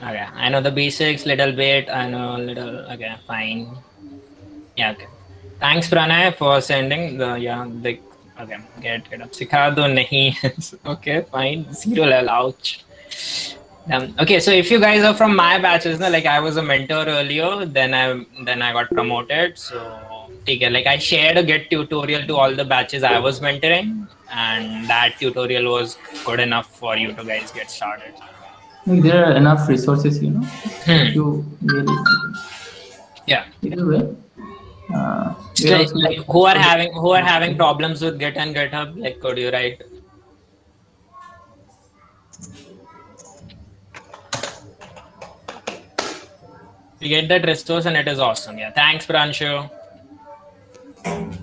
Okay, I know the basics little bit. I know little. Okay, fine. Yeah, okay. Thanks, Pranay, for sending the the. Okay, get up. Sikha do nahi. Okay, fine. Zero level. Ouch. Okay, so if you guys are from my batches, like I was a mentor earlier, then I got promoted. So okay, like I shared a Git tutorial to all the batches I was mentoring, and that tutorial was good enough for you to guys get started. Like there are enough resources, if Hmm. you really want to. Yeah. Either way, we're So also like like who are having problems with Git and GitHub, like could you write? We get that resource and it is awesome. Yeah. Thanks, Pranshu.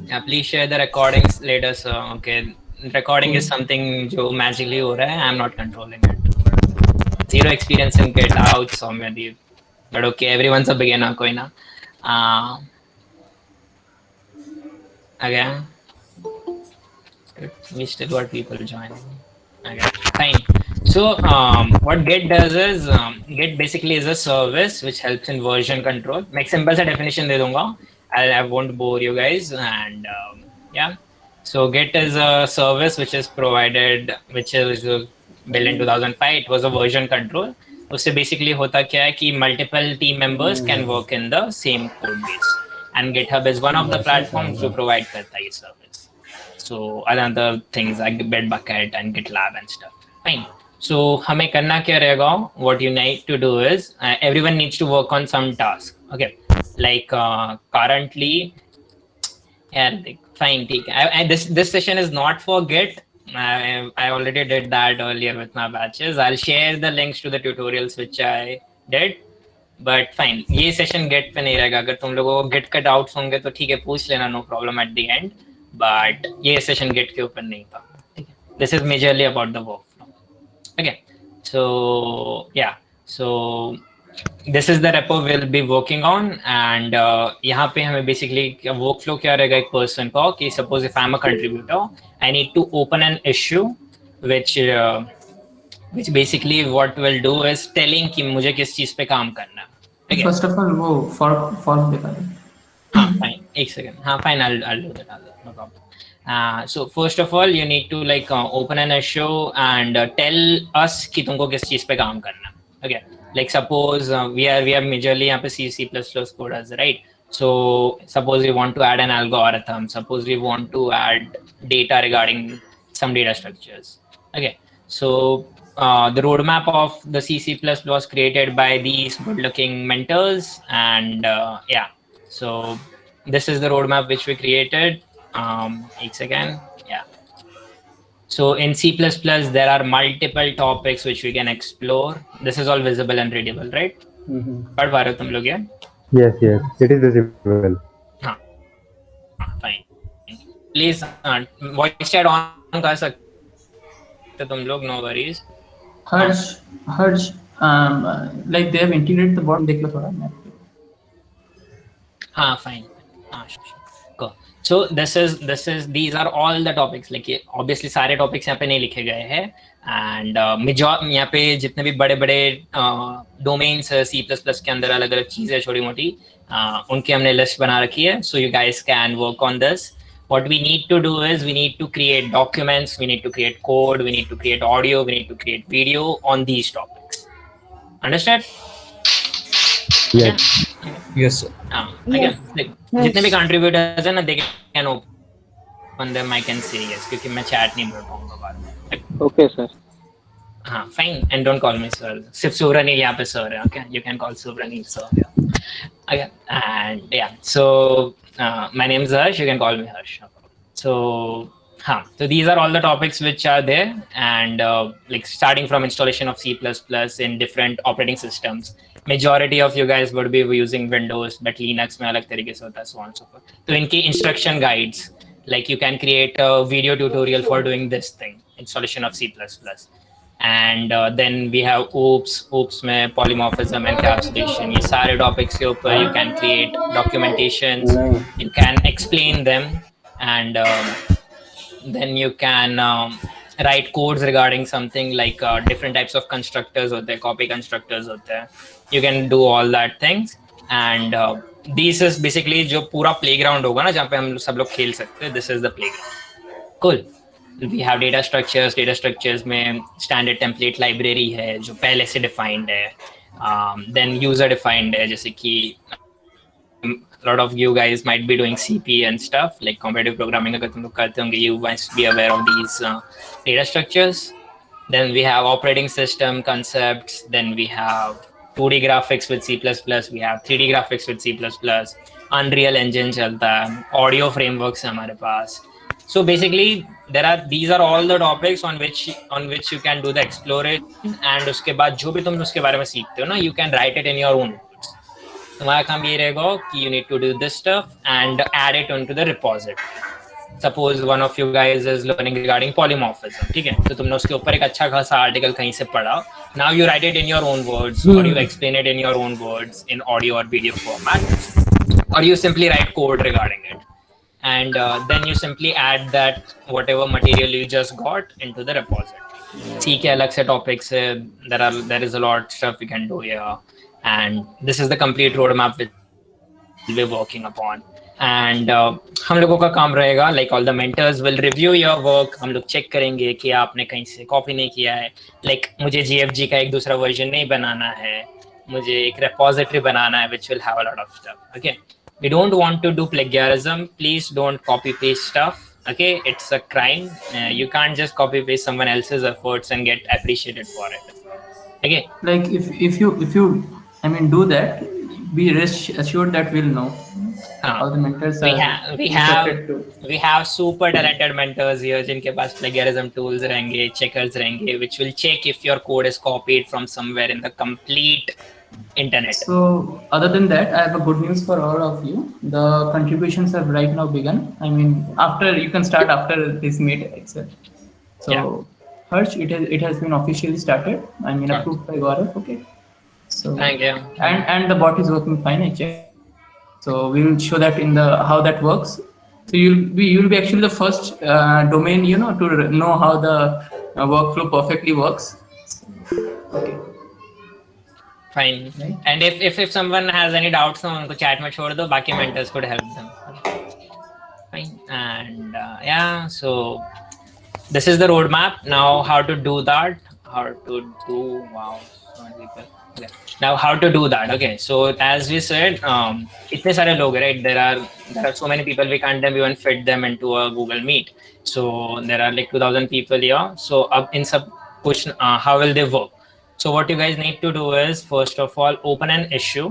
Yeah, please share the recordings later, sir. Okay. Recording is cool. something जो magically हो रहा है. I'm not controlling it. Zero experience in Git out, Soumyadeep. But okay, everyone's a beginner, कोई ना. Again, we still got people joining. Okay, fine. So what Git does is Git basically is a service which helps in version control. मैं एक simple सा definition दे दूंगा. I won't bore you guys. And yeah, so Git is a service which is provided, which is built in 2005. It was a version control. उससे basically होता क्या है कि multiple team members can work in the same code base. And GitHub is one of the platforms जो provide करता है ये service. So other things like Bitbucket and GitLab and stuff. Fine. So हमें करना क्या रहेगा? What you need to do is everyone needs to work on some task. Okay. Like currently, yeah, fine. This session is not for Git. I already did that earlier with my batches. I'll share the links to the tutorials which I did. But fine, ये session gate पे नहीं रहेगा. अगर तुम लोगों को gate का doubts होंगे तो ठीक है, पूछ लेना, no problem at the end. But ये सेशन गेट के ऊपर नहीं था. ठीक है, this is majorly about the workflow. Okay, so yeah, so this is the repo will be working on. And यहाँ पे हमें बेसिकली वर्क फ्लो क्या रहेगा एक पर्सन का, कि suppose if I am a contributor, I need to open an issue which which basically what will do is telling कि मुझे किस चीज पे काम करना है. ठीक है. फर्स्ट ऑफ ऑल वो फॉर्म दिखा दे. हाँ फाइन, एक सेकंड. हाँ fine, I'll do that. No problem. So first of all you need to like open an issue and tell us कि तुमको किस चीज पे काम करना है. Okay, like suppose we are majorly यहाँ पे C++ coders, right? So suppose we want to add an algorithm, suppose we want to add data regarding some data structures. Okay, so the roadmap of the C++ was created by these good-looking mentors, and yeah, so this is the roadmap which we created. एक second. Yeah. So in C++, there are multiple topics which we can explore. This is all visible and readable, right? पढ़ पा रहे हो तुम लोग ये? Yes, yes, it is visible. हाँ, fine. Please voice chat on कर सकते तुम लोग, no worries. Harsh like they have integrated the bottom, देख लो थोड़ा मैप पे. हाँ fine. हाँ sure. Cool. So these are all the topics. like obviously सारे topics यहाँ पे नहीं लिखे गए हैं. And यहाँ पे जितने भी बड़े बड़े domains C++ के अंदर अलग अलग चीजें छोटी मोटी, उनकी हमने list बना रखी है. So you guys can work on this. What we need to do is we need to create documents, we need to create code, we need to create audio, we need to create video on these topics. Understand? Yes. Yes, sir. Again, like, जितने भी contributors हैं ना, they can open them. I can say yes, क्योंकि मैं chat नहीं बोल पाऊंगा बाद में. Okay, sir. हाँ, fine. And don't call me sir. सिर्फ सुब्रनील यहाँ पे sir है. Okay, you can call Subranil sir. Okay, and yeah. So my name is Harsh. You can call me Harsh. So so these are all the topics which are there, and like starting from installation of C++ in different operating systems. Majority of you guys would be using Windows, but Linux में अलग तरीके से होता है, so on and so forth. तो इनकी instruction guides, like you can create a video tutorial for doing this thing, installation of C++. And then we have OOPS में polymorphism, encapsulation, ये सारे topics के ऊपर you can create documentations, you can explain them, and then you can write codes regarding something like different types of constructors होते हैं, copy constructors होते हैं. You can do all that things. And this is basically जो पूरा playground होगा ना, जहाँ पे हम सब लोग खेल सकते हैं. This is the playground. Cool. We have data structures. Data structures में standard template library है जो पहले से defined है. Then user defined है, जैसे कि a lot of you guys might be doing CP and stuff like competitive programming. अगर तुम लोग करते होंगे, you must be aware of these data structures. Then we have operating system concepts. Then we have 2D graphics with C++. We have 3D graphics with C++. Unreal Engine चलता है. Audio frameworks है हमारे पास. So basically, these are all the topics on which you can do the exploration. And उसके बाद जो भी तुम उसके बारे में सीखते हो ना, you can write it in your own words. तुम्हारा काम ये रहेगा कि you need to do this stuff and add it onto the repository. Suppose one of you guys is learning regarding polymorphism, ठीक है? तो तुमने उसके ऊपर एक अच्छा खासा आर्टिकल कहीं से पढ़ा. Now you write it in your own words, or you explain it in your own words in audio or video format, or you simply write code regarding it. And then you simply add that whatever material you just got into the repository. ठीक है, अलग से topics है. There is a lot stuff we can do here. And this is the complete roadmap which we're working upon. And हम लोगों का काम रहेगा, like all the mentors will review your work. हम लोग check करेंगे कि आपने कहीं से copy नहीं किया है. Like मुझे GFG का एक दूसरा version नहीं बनाना है, मुझे एक repository बनाना है which will have a lot of stuff. Okay, we don't want to do plagiarism. Please don't copy paste stuff. Okay, it's a crime. You can't just copy paste someone else's efforts and get appreciated for it. Okay, Like if you I mean do that, be rest assured that we'll know. All the mentors we are have instructed to. we have super talented mentors here जिनके पास plagiarism tools रहेंगे, checkers रहेंगे, which will check if your code is copied from somewhere in the complete internet. So other than that, I have a good news for all of you. The contributions have right now begun. I mean, after you can start after this meet itself. So Yeah. Harsh, it has been officially started. I mean, Sure. approved by Gaurav. Okay. So Thank you. and the bot is working fine. I checked. So we will show that in the how that works. So you'll be actually the first domain to know how the workflow perfectly works. Okay. Fine. Right. And if someone has any doubts, तो उनको chat में छोड़ दो, बाकी mentors could help them. Fine. And yeah, so this is the roadmap. Now how to do that? How to do? Wow, so many people. Okay. Now how to do that? Okay. So as we said, इतने सारे लोग हैं, right? There are so many people, we can't even fit them into a Google Meet. So there are like 2,000 people here. So अब इन सब कुछ how will they work? So what you guys need to do is, first of all, open an issue.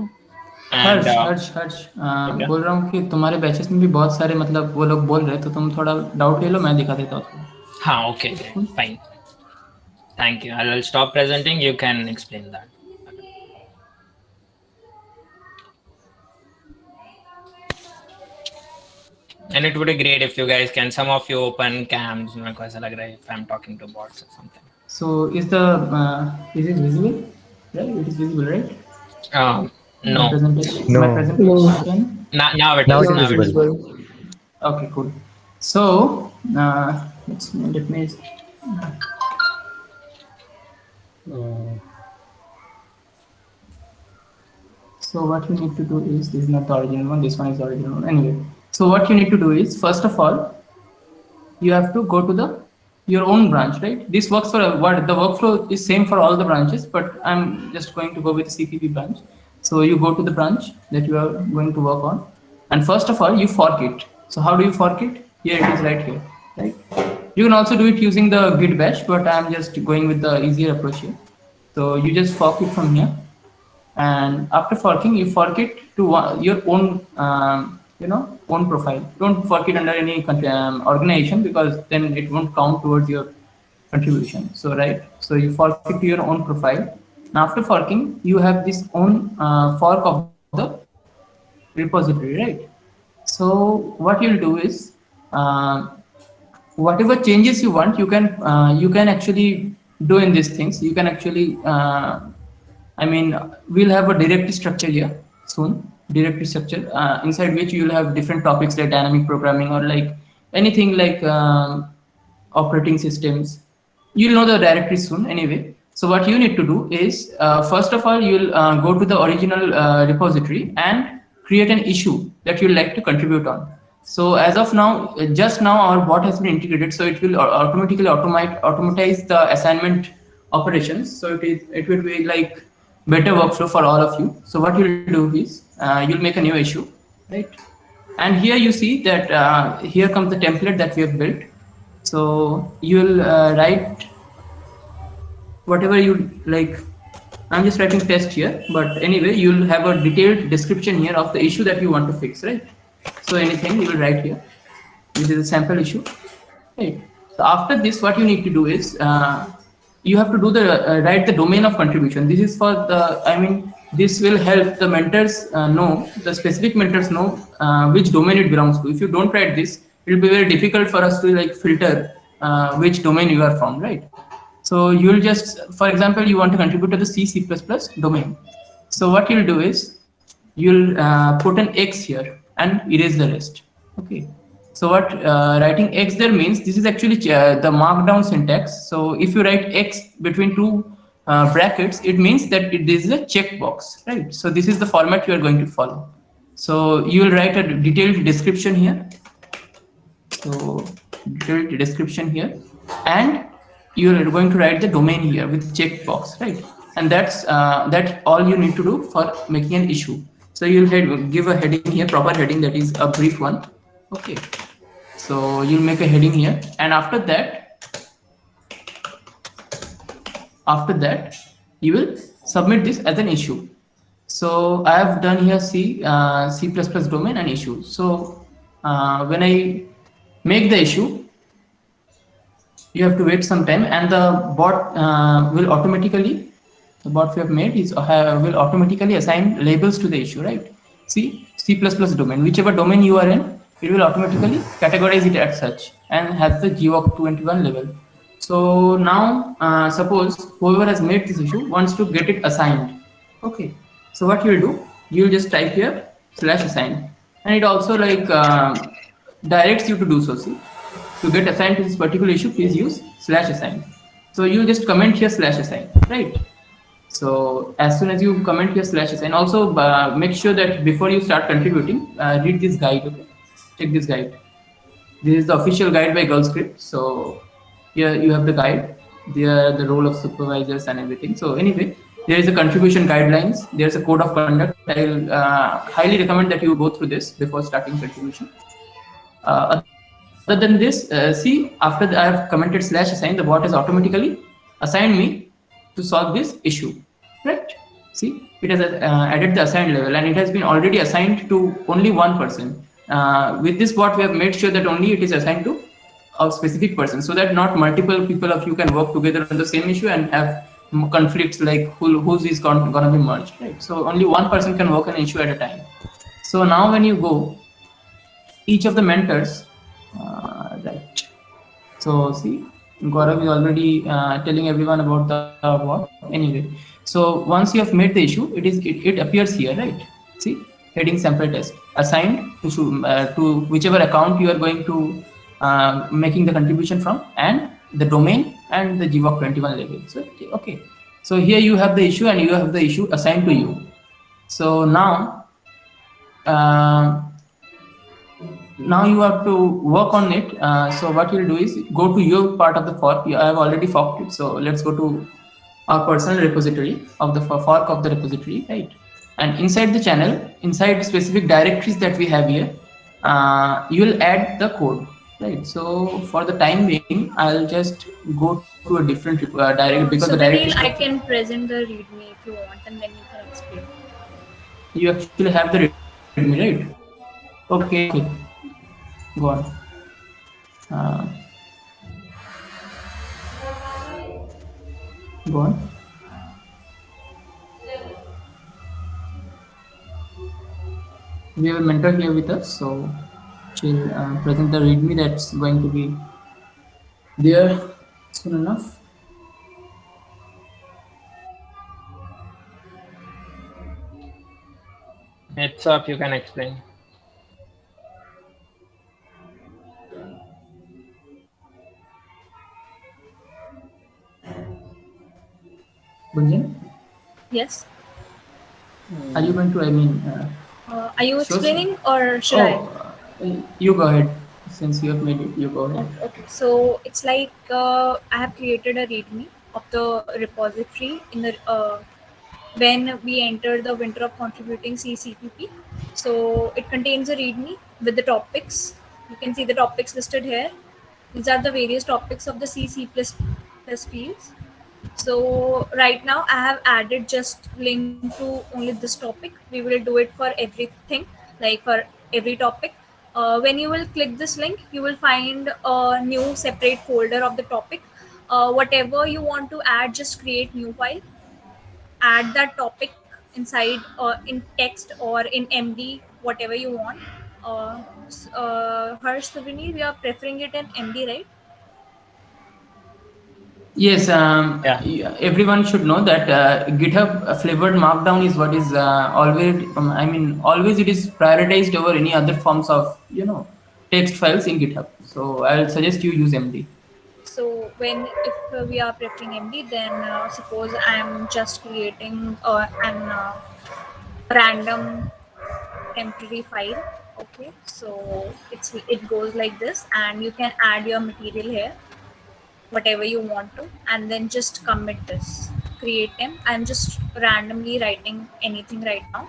And हर्ष बोल रहा हूँ कि तुम्हारे batches में भी बहुत सारे मतलब वो लोग बोल रहे, तो तुम थोड़ा डाउट ले लो, मैं दिखा देता हूँ. हाँ, okay, fine. Thank you. I will stop presenting. You can explain that. And it would be great if you guys can, some of you open cams. मेरे को ऐसा लग रहा है if I'm talking to bots or something. So is it visible? Right, it is visible, right? No. My presentation. No. My presentation. Now it Now is. it is Now it is. visible. Okay, cool. So let me. So what you need to do is, this is not the original one, this one is the original one. Anyway, so what you need to do is, first of all, you have to go to your own branch, right? This works for what the workflow is same for all the branches, but I'm just going to go with the CPP branch. So you go to the branch that you are going to work on, and first of all, you fork it. So how do you fork it? Here it is right here, right? You can also do it using the git bash, but I'm just going with the easier approach here. So you just fork it from here, and after forking, you fork it to your own own profile. Don't fork it under any organization, because then it won't count towards your contribution. So so you fork it to your own profile. Now after forking, you have this own fork of the repository, right? So what you'll do is, whatever changes you want, you can actually do in these things. You can actually we'll have a directory structure here soon. Directory structure inside which you'll have different topics like dynamic programming, or like anything like operating systems, you'll know the directory soon anyway. So what you need to do is, first of all, you'll go to the original repository and create an issue that you'd like to contribute on. So as of now, just now our bot has been integrated, so it will automatically automatize the assignment operations. So it will be like better workflow for all of you. So what you'll do is, you'll make a new issue, right? And here you see that here comes the template that we have built. So you'll write whatever you like. I'm just writing test here, but anyway, you'll have a detailed description here of the issue that you want to fix, right? So anything you will write here. This is a sample issue, right? So after this, what you need to do is, you have to do the write the domain of contribution. This is for the, I mean, this will help the mentors know, the specific mentors know which domain it belongs to. If you don't write this, it will be very difficult for us to like filter which domain you are from, right? So you'll just, for example, you want to contribute to the C++ domain. So what you'll do is, you'll put an X here and erase the rest. Okay. So what writing X there means, this is actually the markdown syntax. So if you write X between two brackets, it means that this is a checkbox, right? So this is the format you are going to follow. So you will write a detailed description here. So detailed description here, and you're going to write the domain here with checkbox, right? And that's all you need to do for making an issue. So you'll give a heading here, proper heading, that is a brief one. Okay. So you'll make a heading here, and after that you will submit this as an issue. So I have done here C++ domain and issue. So when I make the issue, you have to wait some time, and the bot will automatically, the bot we have made is will automatically assign labels to the issue, right? C++ domain, whichever domain you are in, it will automatically categorize it as such and have the GWOC 21 level. So now suppose whoever has made this issue wants to get it assigned. Okay. So what you'll do, you'll just type here /assign, and it also like directs you to do so. See, to get assigned to this particular issue, please use /assign. So you just comment here /assign, right? So as soon as you comment here /assign, also make sure that before you start contributing, read this guide. Okay, check this guide. This is the official guide by GirlScript. So here you have the guide. There the role of supervisors and everything. So anyway, there is a contribution guidelines. There's a code of conduct. I'll highly recommend that you go through this before starting contribution. Other than this, see, after I have commented /assign, the bot has automatically assigned me to solve this issue, right? See, it has added the assigned level, and it has been already assigned to only one person. With this bot, we have made sure that only it is assigned to a specific person, so that not multiple people of you can work together on the same issue and have conflicts like whose is going to be merged, right? So only one person can work on an issue at a time. So now when you go, each of the mentors, right? So see, Gaurav is already telling everyone about the what. Anyway, so once you have made the issue, it appears here, right? See, heading sample test assigned to whichever account you are going to making the contribution from, and the domain and the GWOC 21 level. So okay, so here you have the issue, and you have the issue assigned to you. So uh, now you have to work on it. So what you'll do is go to your part of the fork. I have already forked it, so let's go to our personal repository of the fork of the repository, right? And inside the channel, inside specific directories that we have here, you will add the code, right? So for the time being, I'll just go to a different direct, because the So directory Viren, I structure, can present the README if you want, and then you can explain. you actually have the readme, right? Okay, go on. uh, Go on. We have a mentor here with us, so she'll present the README that's going to be there soon enough. It's up. You can explain. Gunjan, Yes. are you going to? I mean, Are you show some? explaining or should I? Oh, you go ahead. Since you have made it, you go ahead. Okay. So it's like I have created a README of the repository in the when we enter the winter of contributing CCPP. So it contains a README with the topics. You can see the topics listed here. These are the various topics of the C++ fields. So right now I have added just link to only this topic. We will do it for everything, like for every topic. When you will click this link, you will find a new separate folder of the topic. Whatever you want to add, just create new file, add that topic inside in text or in MD, whatever you want. Harsh Subrini, we are preferring it in MD, right? Yes, Yeah. everyone should know that GitHub flavored Markdown is what is always. I mean, always it is prioritized over any other forms of text files in GitHub. So I'll suggest you use MD. So when if we are preferring MD, then suppose I'm just creating an random temporary file. Okay, so it goes like this, and you can add your material here, whatever you want to, and then just commit this, create them. I'm just randomly writing anything right now.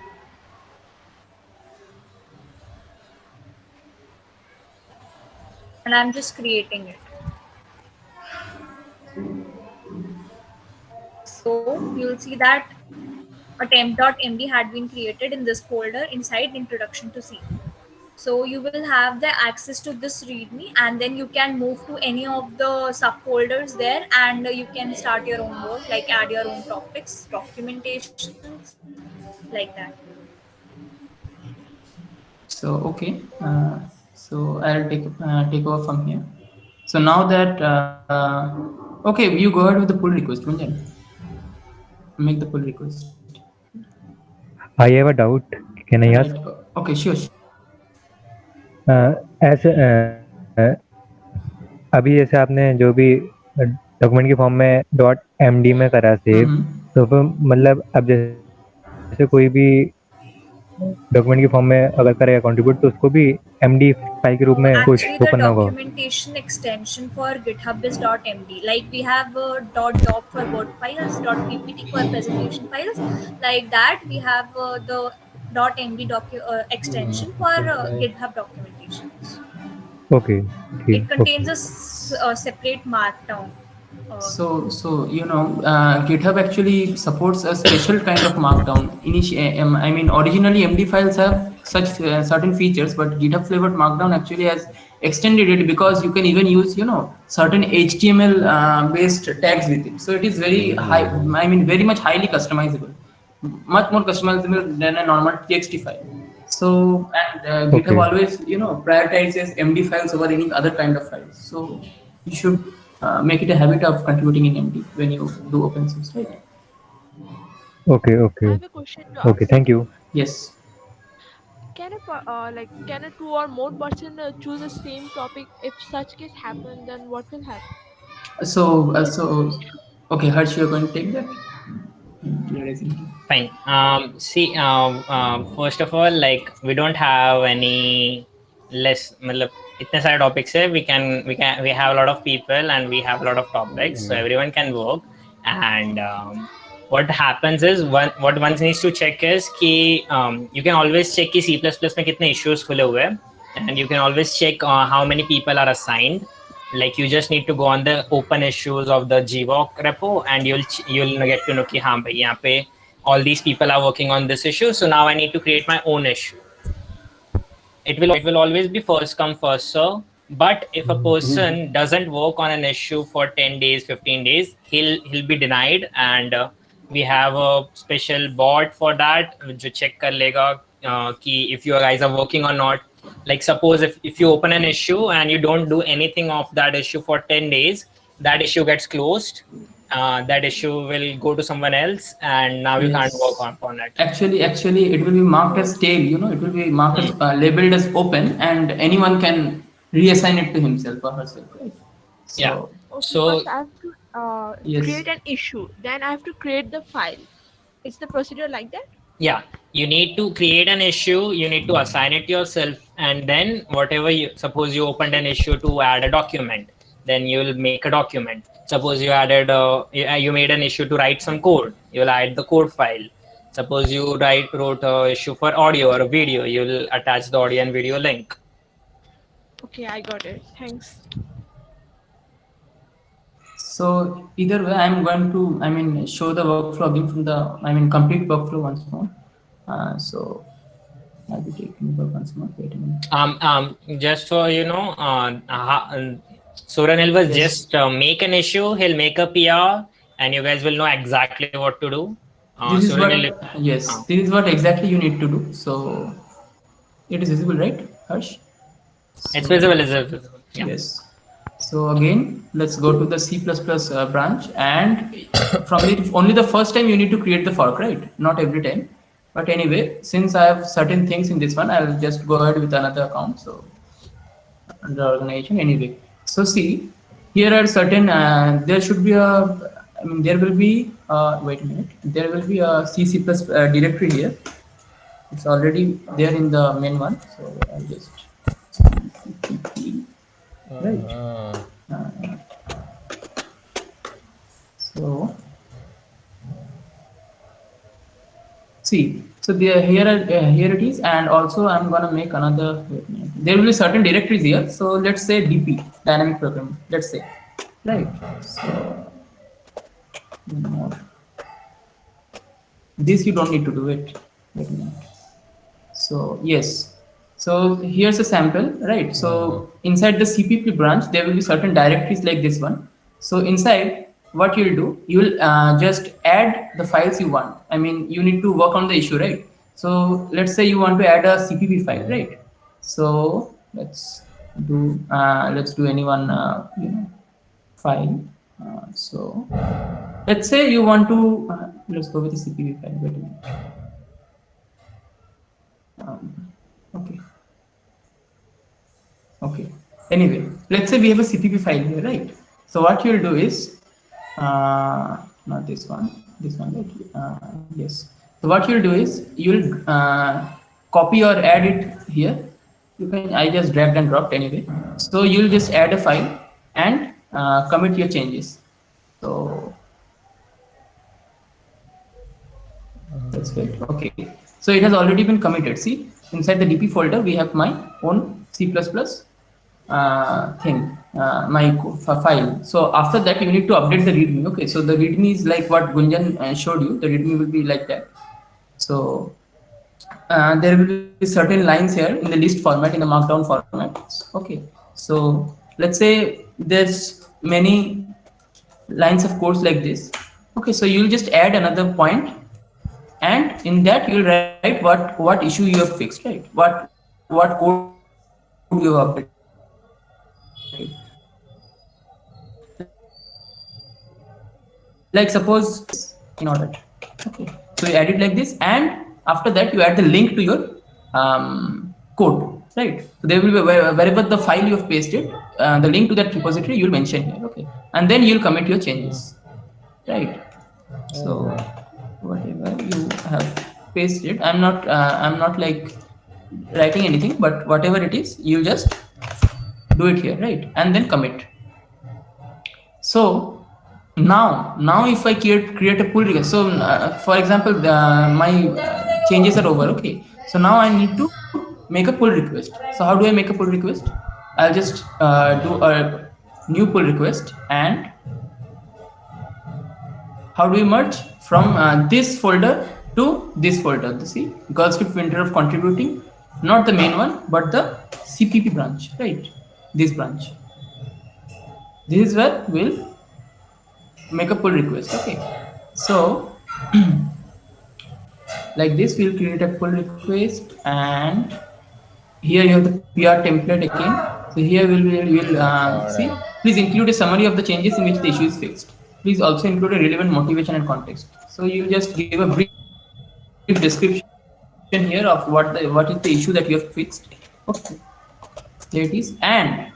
And I'm just creating it. So you'll see that a temp.md had been created in this folder inside introduction to C. So you will have the access to this README, and then you can move to any of the subfolders there, and you can start your own work, like add your own topics, documentations, like that. So okay, so I'll take over from here. So now that okay, you go ahead with the pull request, Gunjan. Make the pull request. I have a doubt. Can I Right. ask? Okay, sure. As अभी जैसे आपने जो भी document के form में dot MD में करा save, Mm-hmm. तो फिर मतलब अब जैसे कोई भी डॉक्यूमेंट के फॉर्म में अगर करेगा कंट्रीब्यूट, तो उसको भी एमडी फाइल के रूप में कुछ Actually, वो the करना होगा. documentation extension for GitHub is .md. Like we have .doc for Word files, .ppt for presentation files. Like that, we have the .md extension for GitHub documentations. Okay. It contains Okay. a separate markdown. So GitHub actually supports a special kind of markdown. I mean, originally MD files have such certain features, but GitHub flavored markdown actually has extended it because you can even use certain HTML based tags with it. So it is very high. I mean, very much highly customizable, much more customizable than a normal TXT file. So and GitHub Okay. always prioritizes MD files over any other kind of files. So you should make it a habit of contributing in MD when you do open source, right? Okay. I Okay. have a question to Okay. ask. Thank you. Yes. Can a two or more person choose the same topic? If such case happen, then what will happen? So okay, Harsh, you're going to take that. You're raising hand. Fine. See, first of all, like we don't have any less. मतलब इतने सारे topics है. We have a lot of people and we have a lot of topics, so everyone can work. And what happens is what one needs to check is कि you can always check कि C++ में कितने issues खुले हुए हैं, and you can always check how many people are assigned. Like you just need to go on the open issues of the GVOC repo, and you'll get to know कि हाँ भाई यहाँ पे all these people are working on this issue, so now I need to create my own issue. It will always be first come first serve, but if a person doesn't work on an issue for 10 days 15 days, he'll be denied, and we have a special bot for that जो check कर लेगा कि if you guys are working or not. Like suppose if you open an issue and you don't do anything of that issue for 10 days, that issue gets closed. That issue will go to someone else, and now you can't work on it. Actually, it will be marked as stale. It will be marked as labeled as open, and anyone can reassign it to himself or herself. Right? Yeah. So Okay, So first I have to yes. create an issue, then I have to create the file. Is the procedure like that? yeah, you need to create an issue, you need to assign it yourself, and then whatever you suppose you opened an issue to add a document, then you'll make a document. Suppose you added you made an issue to write some code, you'll add the code file. Suppose you wrote a issue for audio or a video, you'll attach the audio and video link. Okay, I got it. Thanks. So either way, I'm going to, I mean, show the workflow again from the, I mean, complete workflow once more. So I'll be taking the once more. Wait a minute. Just for Suranil will Yes. just make an issue. He'll make a PR, and you guys will know exactly what to do. This is what, Suranil, yes, this is what exactly you need to do. So it is visible, right, Harsh? it's So, visible. Is it visible? Yeah. yes. So again, let's go to the C++ branch, and from it, only the first time you need to create the fork, right? Not every time. But anyway, since I have certain things in this one, I'll just go ahead with another account. So under organization anyway. So see, here are certain, there should be a, I mean, there will be, wait a minute, there will be a C++ directory here. It's already there in the main one. So I'll just, right. So see, so there here it is, and also I'm gonna make another. Wait a minute. There will be certain directories here. So let's say DP, dynamic programming. Let's say, right. So this you don't need to do it. Wait a minute. So yes, so here's a sample, right? So inside the CPP branch, there will be certain directories like this one. So inside, what you'll do, you'll just add the files you want. I mean, you need to work on the issue, right? So let's say you want to add a CPP file, right? So let's do any one file. So let's say you want to let's go with the CPP file. Wait a minute. Okay. Okay. Anyway, let's say we have a CPP file here, right? So what you'll do is, not this one, right? Yes. So what you'll do is you'll copy or add it here. You can, I just dragged and dropped anyway. So you'll just add a file and commit your changes. So that's great. Okay. So it has already been committed. See, inside the DP folder, we have my own C++ thing, my file. So after that, you need to update the README. Okay. So the README is like what Gunjan showed you. The README will be like that. So there will be certain lines here in the list format, in the markdown format. Okay. So let's say there's many lines of codes like this. Okay. So you'll just add another point, and in that you'll write what issue you have fixed, right? What code you have updated. Like suppose in order. Okay. So you add it like this, and after that you add the link to your code, right? So there will be wherever the file you have pasted, the link to that repository you'll mention here. Okay, and then you'll commit your changes, right? So whatever you have pasted, I'm not like writing anything, but whatever it is, you just do it here, right? And then commit. So now if I create a pull request, so for example, my changes are over. Okay, so now I need to make a pull request. So how do I make a pull request? I'll just do a new pull request. And how do we merge from this folder to this folder? You see, Girl Script Winter of contributing, not the main one, but the CPP branch, right? This branch. This is where we'll make a pull request. Okay, so like this, we'll create a pull request, and here you have the PR template again. So here we'll see. Please include a summary of the changes in which the issue is fixed. Please also include a relevant motivation and context. So you just give a brief description here of what is the issue that you have fixed. Okay, there it is. And at the end,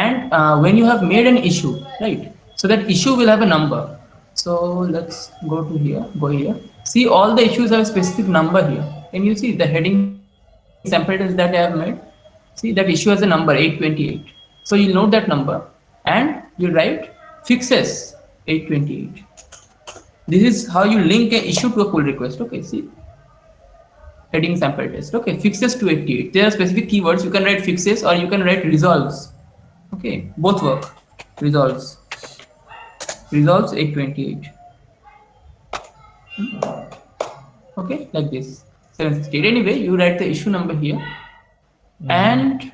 and when you have made an issue, right? So that issue will have a number. So let's go to here, go here. See, all the issues have a specific number here. Can you see the heading samples that I have made? See, that issue has a number 828. So you'll note that number and you'll write fixes 828. This is how you link an issue to a pull request. Okay, see, heading sample test. Okay, fixes 288. There are specific keywords. You can write fixes or you can write resolves. Okay, both work. Resolves. Resolves 828. Okay, like this. 768. Anyway, you write the issue number here and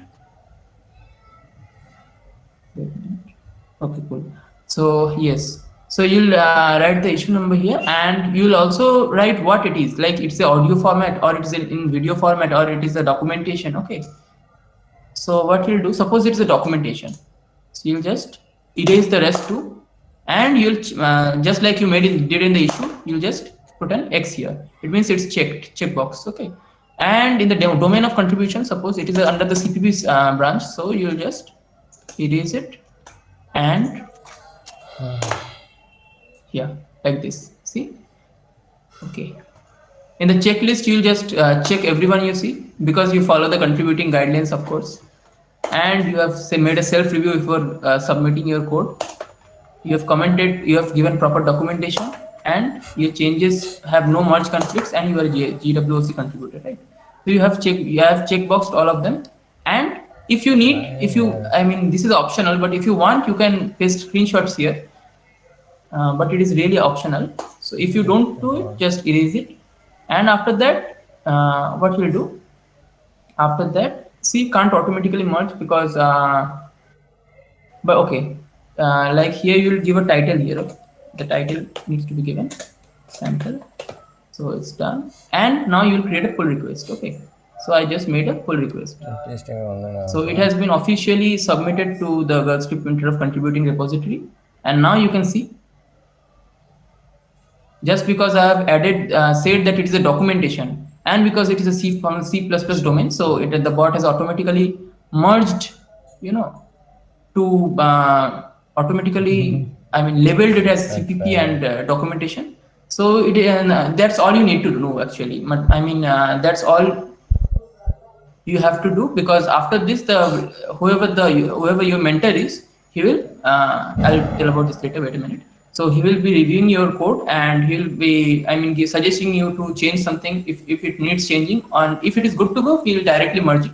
okay, cool. So yes, so you'll write the issue number here and you'll also write what it is, like it's the audio format or it's in video format or it is a documentation. Okay, so what you'll do, suppose it's a documentation, so you'll just erase the rest too and you'll just like you did in the issue, you'll just put an X here. It means it's checked, checkbox. Okay, and in the domain of contribution, suppose it is under the CPP branch, so you'll just erase it and yeah, like this. See, okay. In the checklist, you'll just check everyone you see because you follow the contributing guidelines, of course, and you have made a self review before submitting your code. You have commented, you have given proper documentation, and your changes have no merge conflicts, and you are a GWOC contributor, right? So you have checkboxed all of them, and if you need, I mean, this is optional, but if you want, you can paste screenshots here, but it is really optional. So if you don't do it, just erase it, and after that, what you'll do? After that, see, can't automatically merge because, but okay, like here you'll give a title here. Okay? The title needs to be given sample. So it's done, and now you'll create a pull request. Okay, so I just made a pull request. So it has been officially submitted to the GraalScript Winter of Contributing repository, and now you can see, just because I have added said that it is a documentation and because it is a C++ domain, so the bot has automatically merged, you know, to automatically, I mean, labeled it as CPP and documentation. So it that's all you need to do actually. But I mean, that's all you have to do, because after this, whoever your mentor is, he will I'll tell about this later. Wait a minute. So he will be reviewing your code and he'll be, I mean, suggesting you to change something if it needs changing, and if it is good to go, he will directly merge it.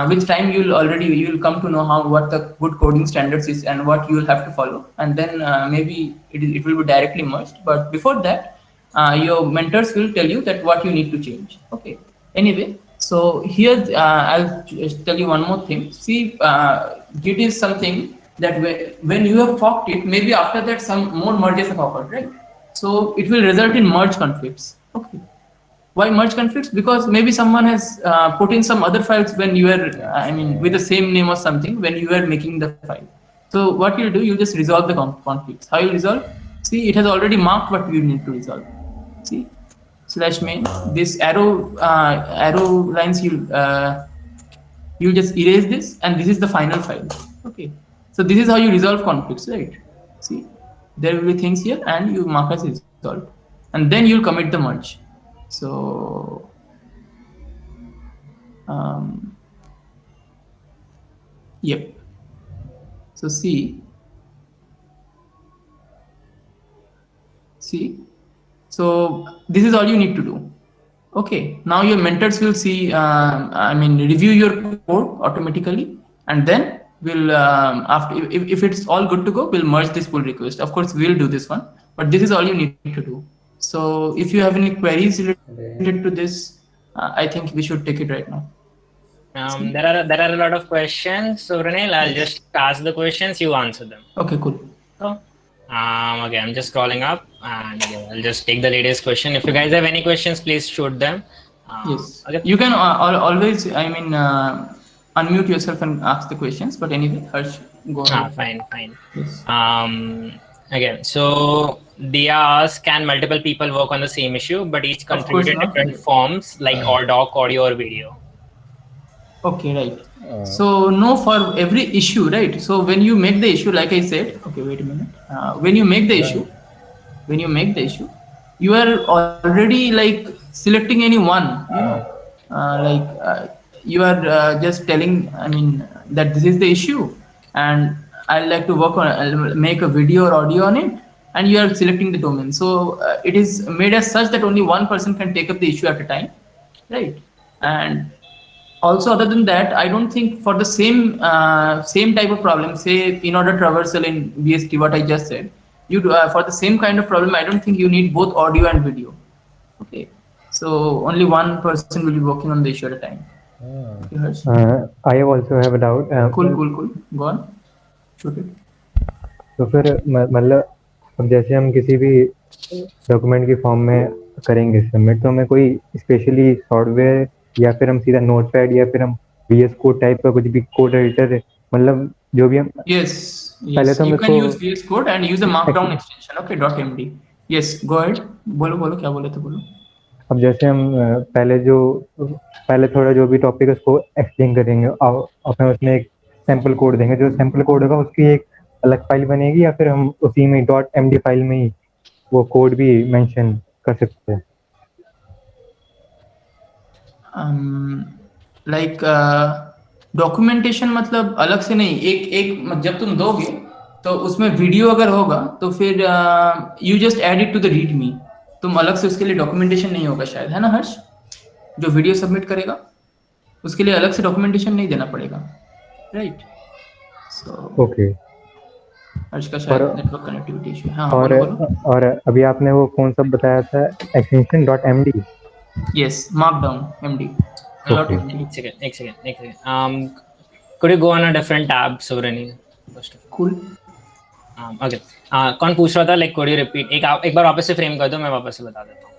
Which time you'll come to know what the good coding standards is and what you will have to follow, and then maybe it will be directly merged. But before that, your mentors will tell you that what you need to change. Okay. Anyway, so here I'll just tell you one more thing. See, Git is something that when you have forked it, maybe after that some more merges have occurred, right? So it will result in merge conflicts. Okay. Why merge conflicts? Because maybe someone has put in some other files when you were, I mean, with the same name or something when you were making the file. So what you'll do, you just resolve the conflicts. How you resolve? See, it has already marked what you need to resolve. See, /main. This arrow lines, you just erase this, and this is the final file. Okay. So this is how you resolve conflicts, right? See, there will be things here, and you mark as resolved, and then you'll commit the merge. So yep. So see, so this is all you need to do. Okay, now your mentors will see, I mean, review your code automatically, and then we'll after, if it's all good to go, we'll merge this pull request. Of course, we'll do this one, but this is all you need to do. So if you have any queries related to this, I think we should take it right now. There are a lot of questions. So Ranil, I'll just ask the questions, you answer them. Okay, cool. So, okay, I'm just scrolling up, and I'll just take the latest question. If you guys have any questions, please shoot them. Yes. Okay. You can always, I mean, unmute yourself and ask the questions. But anyway, Harsh, go ahead. Fine. Yes. Again, so Dia asks, can multiple people work on the same issue, but each contribute in different forms, like or doc, audio, or video? Okay, right. So no, for every issue, right? So when you make the issue, like I said, okay, wait a minute. When you make the issue, when you make the issue, you are already like selecting any one, you are just telling, I mean, that this is the issue, and I like to work on, I'll make a video or audio on it, and you are selecting the domain. So it is made as such that only one person can take up the issue at a time, right? And also, other than that, I don't think for the same type of problem, say in order traversal in BST, what I just said, you do, for the same kind of problem, I don't think you need both audio and video. Okay, so only one person will be working on the issue at a time. Okay, Harsh? I also have a doubt. Cool. Go on. Shoot it. तो फिर मतलब अब जैसे हम किसी भी document की form में करेंगे सबमिट, तो हमें कोई स्पेशली सॉफ्टवेयर या फिर हम सीधा नोटपैड या फिर हम VS कोड टाइप का कुछ भी कोड एडिटर, मतलब जो भी हम Yes, पहले yes. तो हम You can इसको use VS Code and use a Markdown extension. Okay, .md. Yes, go ahead. बोलो क्या बोले थे बोलो. अब जैसे हम पहले थोड़ा जो भी टॉपिक है उसको एक्सप्लेन करेंगे और अपने उसमें एक सैम्पल कोड देंगे, जो सैम्पल कोड होगा उसकी एक अलग फाइल बनेगी, या फिर हम उसी में .md फाइल में ही वो कोड भी मेंशन कर सकते हैं. लाइक डॉक्यूमेंटेशन मतलब अलग से नहीं, एक जब तुम दोगे तो उसमें वीडियो अगर होगा तो फिर you just add it to the readme. तुम अलग से उसके लिए डॉक्यूमेंटेशन नहीं होगा शायद, है ना हर्ष? जो वीडियो सबमिट करेगा उसके लिए अलग से डॉक्यूमेंटेशन नहीं देना पड़ेगा, राइट? So okay. हर्ष का शायद नेटवर्क कनेक्टिविटी इशू है. हाँ, और बोलो. और अभी आपने वो कौन सा बताया था, extension .md? Yes, markdown MD. Okay. एक second. Could you go on a different tab, Subrani? First of all. Cool. Okay. कौन पूछ रहा था? Like, could you repeat? एक बार वापस से फ्रेम कर दो, मैं वापस से बता देता हूँ.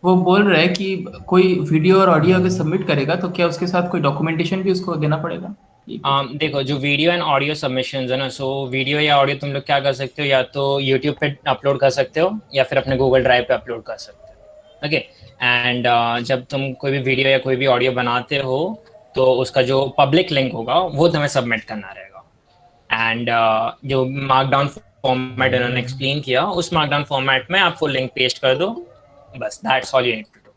वो बोल रहा है कि कोई वीडियो और ऑडियो अगर सबमिट करेगा तो क्या उसके साथ कोई डॉक्यूमेंटेशन भी उसको देना पड़ेगा? देखो, जो वीडियो एंड ऑडियो सबमिशंस है ना, सो वीडियो या ऑडियो तुम लोग क्या कर सकते हो, या तो यूट्यूब पे अपलोड कर सकते हो या फिर अपने गूगल ड्राइव पे अपलोड कर सकते हो. ओके. एंड जब तुम कोई भी वीडियो या कोई भी ऑडियो बनाते हो तो उसका जो पब्लिक लिंक होगा वो तुम्हें सबमिट करना रहेगा. एंड जो मार्कडाउन फॉर्मेट उन्होंने एक्सप्लेन किया, उस मार्कडाउन फॉर्मेट में आप वो लिंक पेस्ट कर दो, बस. That's all you need to do.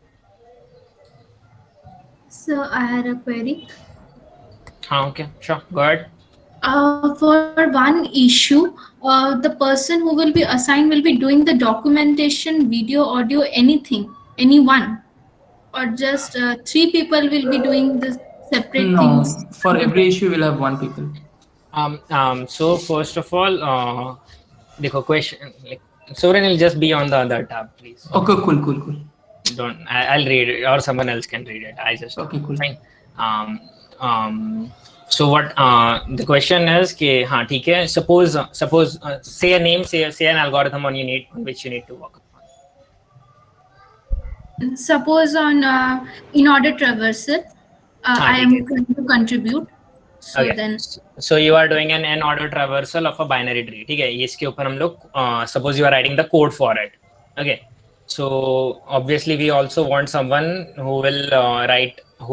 So I had a query. हाँ, okay, sure, go ahead. For one issue, the person who will be assigned will be doing the documentation, video, audio, anyone, or just 3 people will be doing the separate No, things. for every issue we'll have 1 people. So first of all, देखो, question, like, Soren will just be on the other tab, please. Okay, cool. I'll read it, or someone else can read it. I just Okay, cool. Fine. So what the question is कि हाँ, ठीक है, suppose say a name, say an algorithm on which you need to work upon. Suppose on in order traversal, I am going to contribute. So Okay. then, So you are doing an n-order traversal of a binary tree. ठीक है, इसके ऊपर हम लोग suppose you are writing the code for it. Okay. So obviously we also want someone who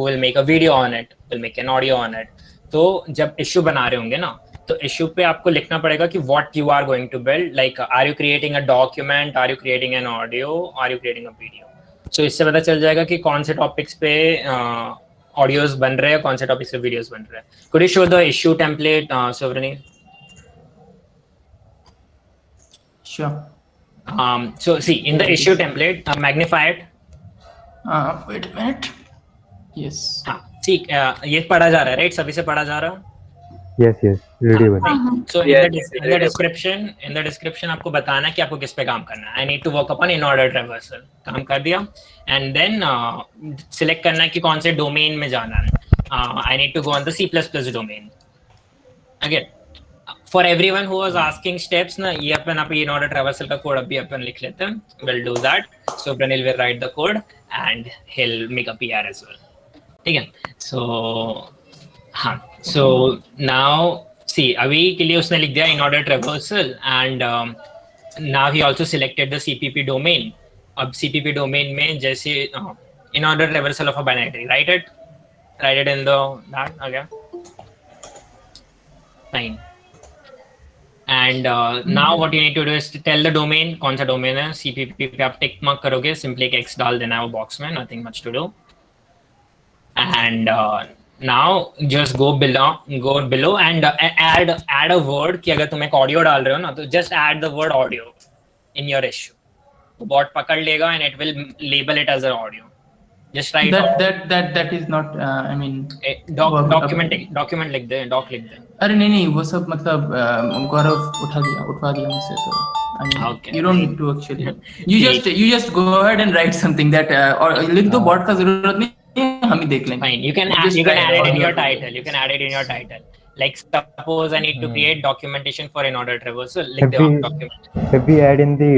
will make a video on it, will make an audio on it. तो जब issue बना रहे होंगे ना, तो issue पे आपको लिखना पड़ेगा कि what you are going to build. Like, are you creating a document? Are you creating an audio? Are you creating a video? So इससे पता चल जाएगा कि कौन से topics पे ऑडियोज बन रहे हैं, कौन से टॉपिक से वीडियोस बन रहे हैं. Could you show the issue template, Sovrani? Sure. So see, in the issue template, magnify it. Wait a minute. Yes. हाँ, ठीक. ये पढ़ा जा रहा है, राइट? सभी से पढ़ा जा रहा है. Yes, readable. So in the description आपको बताना है कि आपको किस पे काम करना है. I need to work upon in order traversal. काम कर दिया. And then select करना है कि कौन से domain में जाना है. I need to go on the C++ domain. Again, for everyone who was asking steps ना, ये अपन in order traversal का कोड अभी अपन लिख लेते हैं. We'll do that. So Pranil will write the code and he'll make a PR as well. ठीक है. So now see, अभी के लिए उसने लिख दिया in order traversal, and now he also selected the CPP domain. अब CPP domain में जैसे in order traversal of a binary tree, write it. write it in the that. Okay, fine. And now what you need to do is to tell the domain कौन सा domain है. CPP पे आप tick mark करोगे, simply एक X डाल देना है वो box में, nothing much to do. And now just go below and add a word कि अगर तुम एक audio डाल रहे हो ना, तो just add the word audio in your issue. तो bot पकड़ लेगा and it will label it as an audio. Just write that is not I mean document लिख दे, doc लिख दे. अरे नहीं वो सब मतलब गौरव उठवा दिया मुझसे, तो I mean Okay. you don't need to actually you just go ahead and write something that और लिख दो, bot का जरूरत नहीं, हम ही देख लेंगे. Fine, you can add it in your title. You can add it in your title. Like suppose I need to create documentation for in-order traversal. लिख दो document. If we add in the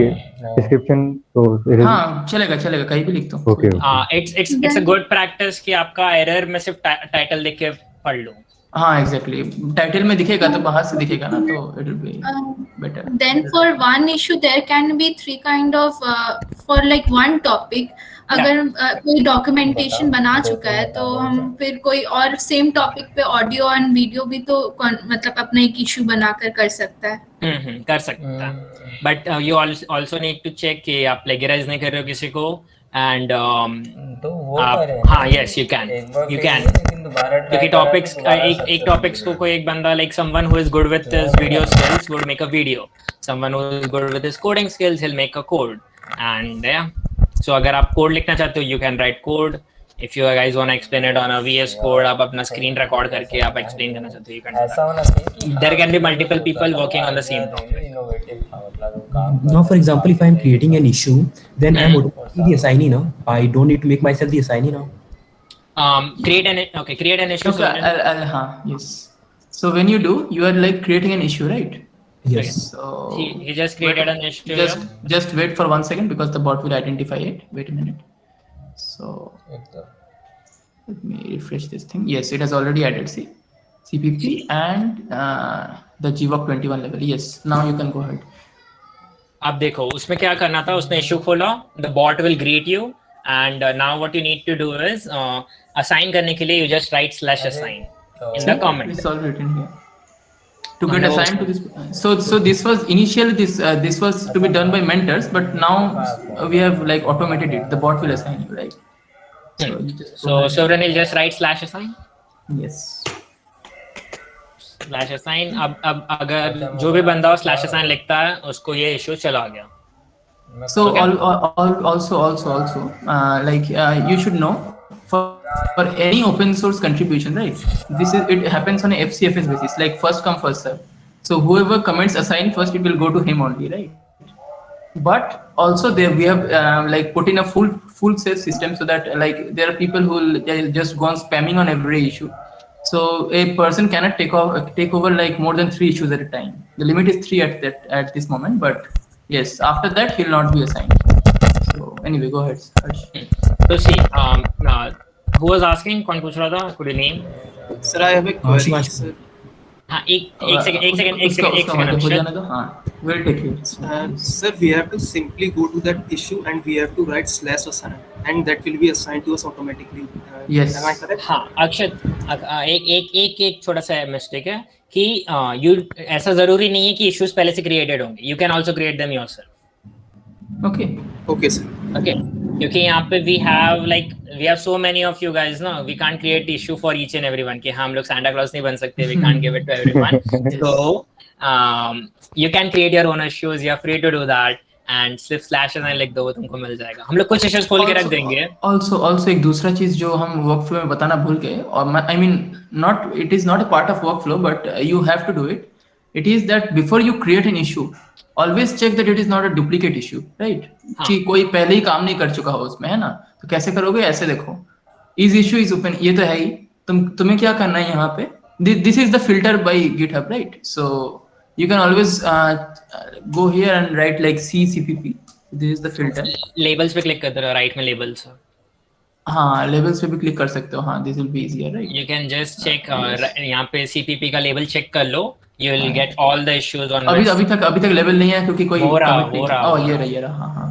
description, so it is. हाँ चलेगा कहीं भी लिख दो. Okay. It's a good practice कि आपका error में सिर्फ title लिख के पढ़ लो. हाँ exactly. टाइटल में दिखेगा तो बाहर से दिखेगा ना, तो it will be better. Then for one issue there can be three kind of for like one topic. अगर कोई documentation बना चुका है तो हम फिर कोई और same topic पे audio and video भी तो मतलब अपना एक issue बनाकर कर सकता है. कर सकता है. But you also need to check कि आप plagiarize नहीं कर रहे हो किसी को. And तो वो हाँ yes you can क्योंकि topics एक topics को कोई एक बंदा like someone who is good with his video skills would make a video, someone who is good with his coding skills he'll make a code. And yeah, so अगर आप code लिखना चाहते हो you can write code. If you guys want to explain it on a VS Code, आप अपना screen record करके आप explain करना चाहते हो, you can do that. There can be multiple people working on the same topic. Now, for example, if I am creating an issue, then I am automatically the assignee now. I don't need to make myself the assignee now. Create an issue. Okay, yes. So when you do, you are like creating an issue, right? Yes. So he just created an issue. Just wait for 1 second because the bot will identify it. Wait a minute. So let me refresh this thing. Yes, it has already added CPP and the GWOC 21 level. Yes, now you can go ahead. अब देखो उसमें क्या करना था, उसने issue खोला, the bot will greet you and now what you need to do is assign करने के लिए you just write /assign in the comment. It's all written here. To get assigned to this, so this was initially this was to be done by mentors, but now we have like automated it. The bot will assign you, right? So Sovereign will just write /assign. Yes. /assign. अब अगर जो भी बंदा /assign लिखता है उसको ये issue चला गया. So also like you should know for any open source contribution, right? It happens on a FCFS basis, like first come first serve. So whoever comments assign first, it will go to him only, right? But also there we have like put in a full safe system so that like there are people who will just go on spamming on every issue. So a person cannot take over like more than 3 issues at a time. The limit is 3 at this moment, but yes, after that he'll not be assigned. So anyway, go ahead, Harsh. So see, who was asking? कौन पूछ रहा था? Could you name? Sir, I have a query, sir. हाँ, एक second. हाँ, we'll take it. Sir, we have to simply go to that issue and we have to write /assign, and that will be assigned to us automatically. Yes. Am I correct? हाँ, अक्षत, एक छोटा सा mistake है कि you ऐसा जरूरी नहीं है कि issues पहले से created होंगे. You can also create them yourself. Okay, sir. Okay. क्योंकि यहाँ पे we have so many of you guys, no, we can't create issue for each and everyone कि हम लोग Santa Claus नहीं बन सकते, we can't give it to everyone. So you can create your own issues, you are free to do that and सिर्फ /assign लिख दो, तुमको मिल जाएगा. हम लोग कुछ issues खोल के रख देंगे. Also एक दूसरा चीज जो हम workflow में बताना भूल गए, और I mean it is not a part of workflow, but you have to do it. It is that before you create an issue, always check that it is not a duplicate issue, right? कि कोई पहले ही काम नहीं कर चुका हो उसमें, है ना? तो कैसे करोगे? ऐसे देखो, is issue is open, ये तो है ही. तुम्हें क्या करना है यहाँ पे? This is the filter by GitHub, right? So you can always go here and write like CPP. This is the filter. Labels पे click करते रहो, right में labels. हाँ, labels पे भी click कर सकते हो. हाँ, this will be easier, right? You can just check यहाँ पे CPP का label check कर लो. You will get all the issues on. अभी तक लेवल नहीं है क्योंकि कोई हो रहा ये रहा. हाँ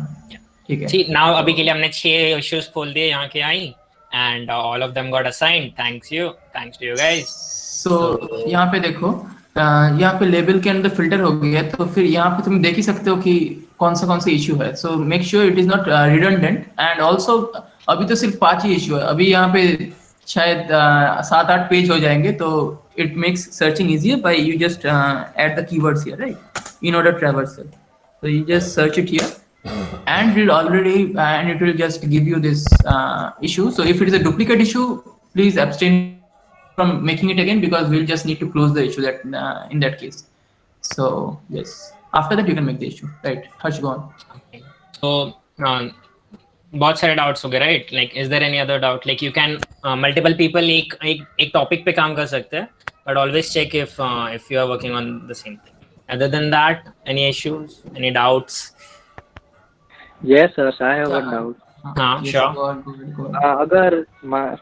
ठीक है. See, now अभी के लिए हमने 6 issues खोल दिए यहाँ के आई. and all of them got assigned. Thanks to you guys. So यहाँ पे देखो, यहाँ पे लेबल के अंदर फिल्टर हो गया, तो फिर यहाँ पे तुम देख ही सकते हो कि कौन सा इशू है. So make sure it is not redundant. And also अभी तो सिर्फ 5 ही इशू है. अभी यहाँ पे शायद 7-8 पेज हो जाएंगे. तो it makes searching easier by you just add the keywords here, right, in order traversal. So you just search it here, and it will just give you this issue. So if it is a duplicate issue, please abstain from making it again, because we'll just need to close the issue that in that case. So yes, after that you can make the issue, right? Harsh, go on. Okay. So बहुत सारे doubts हो गए, right? Like is there any other doubt? Like you can multiple people एक topic पे काम कर सकते हैं, but always check if you are working on the same thing. Other than that, any issues, any doubts? Yes, sir. I have a doubt. हाँ, Yes, sure. go on. अगर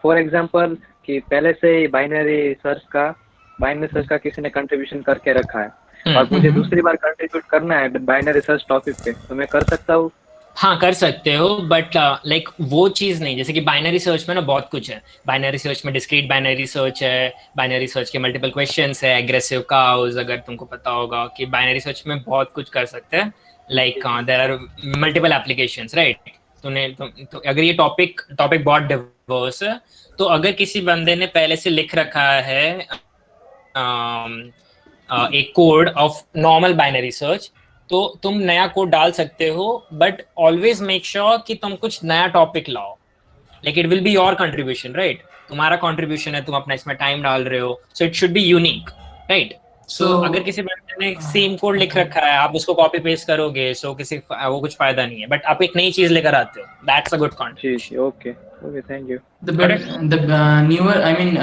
for example कि पहले से ही बाइनरी सर्च का किसी ने contribution करके रखा है और मुझे दूसरी बार कंट्रीब्यूट करना है बाइनरी सर्च टॉपिक पे, तो मैं कर सकता हूँ? हाँ, कर सकते हो, बट लाइक वो चीज नहीं. जैसे कि बाइनरी सर्च में ना बहुत कुछ है. बाइनरी सर्च में डिस्क्रीट बाइनरी सर्च है, बाइनरी सर्च के मल्टीपल क्वेश्चंस है, एग्रेसिव काउज, अगर तुमको पता होगा कि बाइनरी सर्च में बहुत कुछ कर सकते हैं. Like there are multiple applications, right? तो अगर ये टॉपिक बहुत डिवर्स है, तो अगर किसी बंदे ने पहले से लिख रखा है एक code of normal binary search, तो तुम नया कोड डाल सकते हो, बट ऑलवेज मेक श्योर कि तुम कुछ नया टॉपिक लाओ. Like it will be your contribution, right? तुम्हारा कंट्रीब्यूशन है, तुम अपना इसमें टाइम डाल रहे हो, so it should be unique, right? So अगर किसी बंदे ने सेम कोड लिख रखा है, आप उसको कॉपी पेस्ट करोगे, सो वो कुछ फायदा नहीं है. बट आप एक नई चीज लेकर आते हो, that's a good contribution. Okay, thank you. Newer, I mean,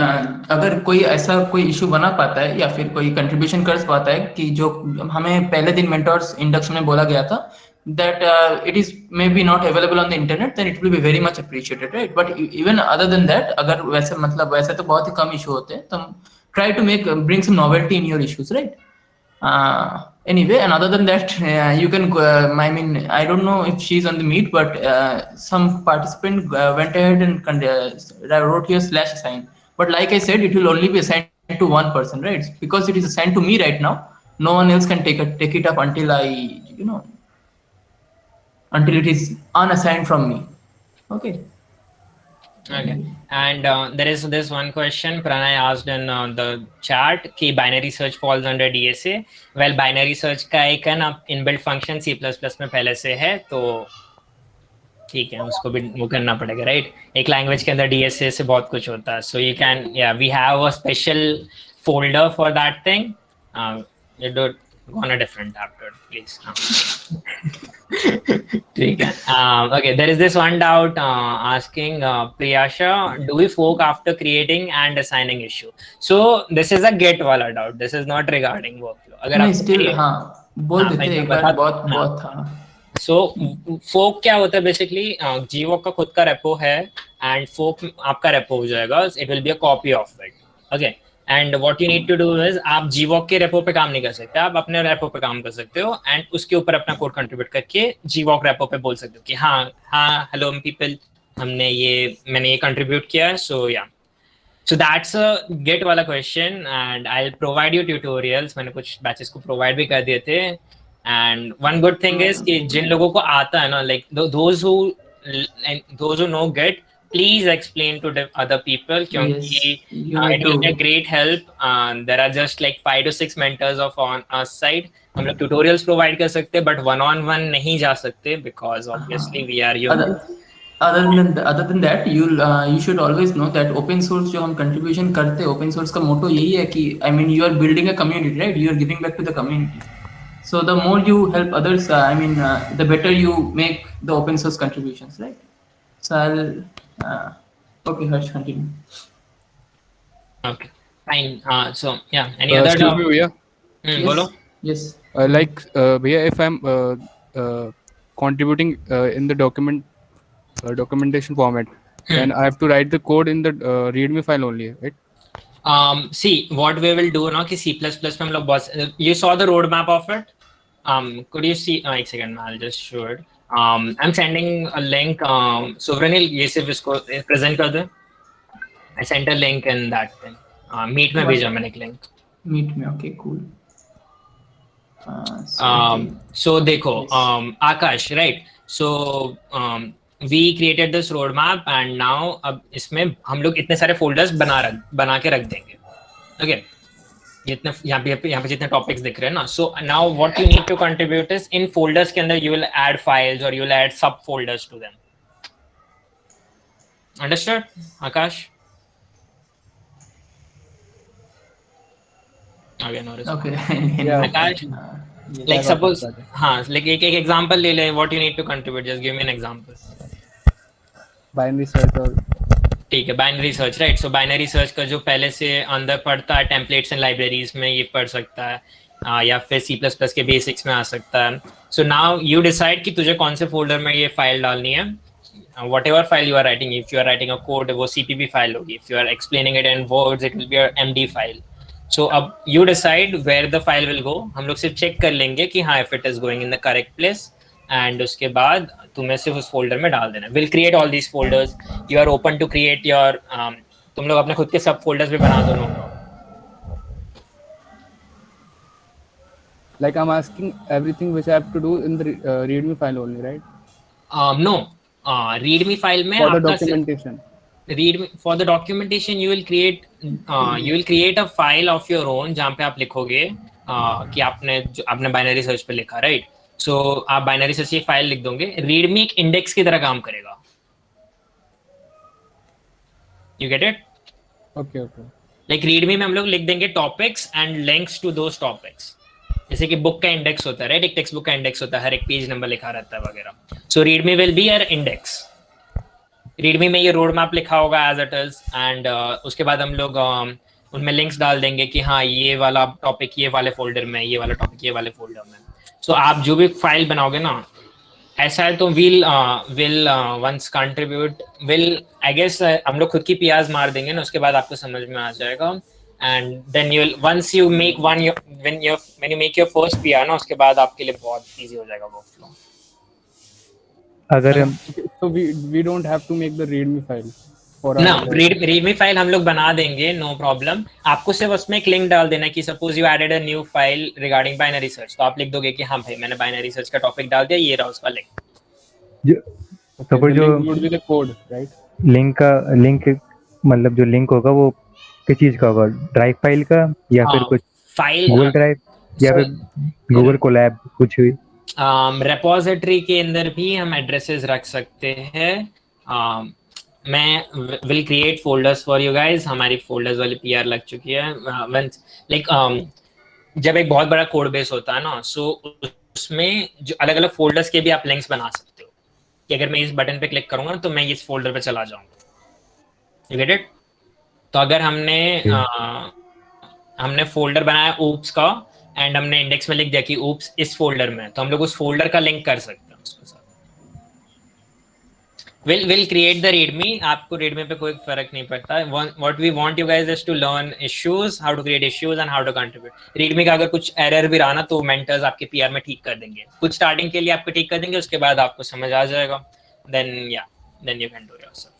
अगर कोई ऐसा कोई इशू बना पाता है या फिर कोई कंट्रीब्यूशन कर पाता है कि जो हमें पहले दिन मेंटोर्स इंडक्शन में बोला गया था, that it is maybe not available on the internet, then it will be very much appreciated, right? But even other than that, अगर वैसे तो बहुत ही कम इशू होते हैं, तो try to bring some novelty in your issues, right? Anyway, and other than that, you can I mean, I don't know if she's on the meet, but some participant went ahead and wrote here /assign, but like I said, it will only be assigned to one person, right? Because it is assigned to me right now, no one else can take it up until until it is unassigned from me. Okay. And there is this one question Pranay asked in the chat कि binary search falls under DSA. Well, binary search का एक है ना inbuilt function C++ में पहले से है, तो ठीक है, उसको भी वो करना पड़ेगा, राइट? एक लैंग्वेज के अंदर DSA से बहुत कुछ होता है, so you can, yeah, we have a special folder for that thing. You do go on a different tab, please. Okay, there is this one doubt asking Priyasha, do we fork after creating and assigning issue? So this is a get wala doubt, this is not regarding workflow. अगर आप still बोल देते एक बार, बहुत था. So fork क्या होता है? बेसिकली GWalk का खुद का रेपो है, and fork आपका रेपो हो जाएगा. It will be a copy of it. Okay. And what you need to do is, आप GWalk के रेपो पे काम नहीं कर सकते, आप अपने रेपो पे काम कर सकते हो, एंड उसके ऊपर अपना कोड कंट्रीब्यूट करके GWalk रेपो पे बोल सकते हो कि हाँ हेलो पीपल, मैंने ये कंट्रीब्यूट किया है. सो yeah, so that's a gate वाला question, and I will provide you tutorials. मैंने कुछ बैचेस को प्रोवाइड भी कर दिए थे. And one good thing is कि जिन लोगों को आता है ना, like those who know get, please explain to the other people, क्योंकि it will be a great help. There are just like 5 to 6 mentors of on our side. हम लोग tutorials provide कर सकते हैं, but one-on-one नहीं जा सकते, because obviously we are human. Other than that, you should always know that open source जो हम contribution करते हैं, open source का motto यही है कि, I mean, you are building a community, right? You are giving back to the community. So the more you help others, I mean, the better you make the open source contributions, right? So okay, Harsh, continue. Okay, fine. So yeah, any other doubt? Bhaiya? Bolo? Yes. Like bhaiya, if I'm contributing in the documentation format, then I have to write the code in the README file only, right? See, what we will do now कि C++ में हम लोग बहुत, you saw the roadmap of it. Could you see? One second, I'll just show it. I'm sending a link. Suvranil, ये सिर्फ इसको present कर दे. I sent a link in that thing. Meet में भेजा मैंने एक link. Meet में, okay, cool. So देखो, Akash, right? So we created this roadmap and now अब इसमें हम लोग इतने सारे folders बना के रख देंगे. Okay. जितने यहाँ पे जितने टॉपिक्स दिख रहे हैं ना, so now what you need to contribute is in folders के अंदर यू विल ऐड फाइल्स और you will add sub folders to them. Understood Akash? Again okay. Akash, like suppose, हाँ, लाइक एक एग्जांपल ले ले. What you need to contribute, just give me an example. Binary search और ठीक है, binary search, right. So binary search का जो पहले से अंदर पढ़ता है टेम्पलेट्स एंड लाइब्रेरीज में, ये पढ़ सकता है, या फिर C++ के बेसिक्स में आ सकता है. सो नाउ यू डिसाइड कि तुझे कौन से फोल्डर में ये फाइल डालनी है. whatever file you are writing, if you are writing a code, वो CPP फाइल होगी. If you are explaining it in words, it will be your MD file. So अब you decide where the file will go. हम लोग सिर्फ check कर लेंगे कि हाँ, if it is going in the correct place, and उसके बाद तुम्हें सिर्फ उस फोल्डर में डाल देना. We'll create all these folders. You are open to create your तुम लोग अपने खुद के सब फोल्डर्स भी बना दो. like I'm asking everything which I have to do in the readme file only, right? No, readme file में For the documentation. For the documentation you will create a file of your own जहाँ पे आप लिखोगे कि आपने binary search पे लिखा, right. सो आप बाइनरी सर्च की फाइल लिख दोगे. रीडमी एक इंडेक्स की तरह काम करेगा. You get it? Okay, okay. Like readme में हम लोग लिख देंगे topics and links to those topics. जैसे कि बुक का इंडेक्स होता है, राइट, एक टेक्स्ट बुक का इंडेक्स होता है, हर एक पेज नंबर लिखा रहता है वगैरह. So readme will be your index. Readme में ये रोड मैप लिखा होगा एज इट इज, एंड उसके बाद हम लोग उनमें लिंक्स डाल देंगे कि हाँ, ये वाला टॉपिक ये वाले फोल्डर में, ये वाला टॉपिक ये वाले फोल्डर में. सो आप जो भी फाइल बनाओगे ना, ऐसा है तो will once contribute will, I guess हम लोग खुद की पीआर्स मार देंगे ना, उसके बाद आपको समझ में आ जाएगा. And then once you make when you make your first PR ना, उसके बाद आपके लिए बहुत easy हो जाएगा workflow. अगर so we don't have to make the readme file for ना, readme file हम लोग बना देंगे, no problem. आपको सिर्फ उसमें एक लिंक डाल देना कि suppose you added a new file regarding binary search, तो आप लिख दोगे कि हाँ भाई, मैंने binary search का टॉपिक डाल दिया, ये रहा उसका लिंक. सपोज जो would be the code, right? Link मतलब जो लिंक होगा वो किस चीज का होगा? ड्राइव फाइल का या फिर कुछ फाइल गूगल ड्राइव या फिर गूगल कोलैब कुछ भी? रेपोजिटरी के अंदर भी हम एड्रेसेस रख सकते हैं. मैं will create folders for you guys. हमारी फोल्डर्स वाली पीआर लग चुकी है. लाइक जब एक बहुत बड़ा कोड बेस होता है ना, सो उसमें जो अलग अलग फोल्डर्स के भी आप लिंक्स बना सकते हो कि अगर मैं इस बटन पे क्लिक करूंगा तो मैं इस फोल्डर पे चला जाऊंगा. You get it? तो अगर हमने फोल्डर बनाया oops का एंड हमने इंडेक्स में लिख दिया कि oops इस फोल्डर में, तो हम लोग उस फोल्डर का लिंक कर सकते हैं उसके साथ. We'll create the readme. आपको readme पे कोई फर्क नहीं पड़ता. What we want you guys is to learn issues, how to create issues and how to contribute. readme का अगर कुछ एरर भी रहा ना, तो मेंटर्स आपके पीआर में ठीक कर देंगे. कुछ स्टार्टिंग के लिए आपको ठीक कर देंगे, उसके बाद आपको समझ आ जाएगा. Then you can do yourself.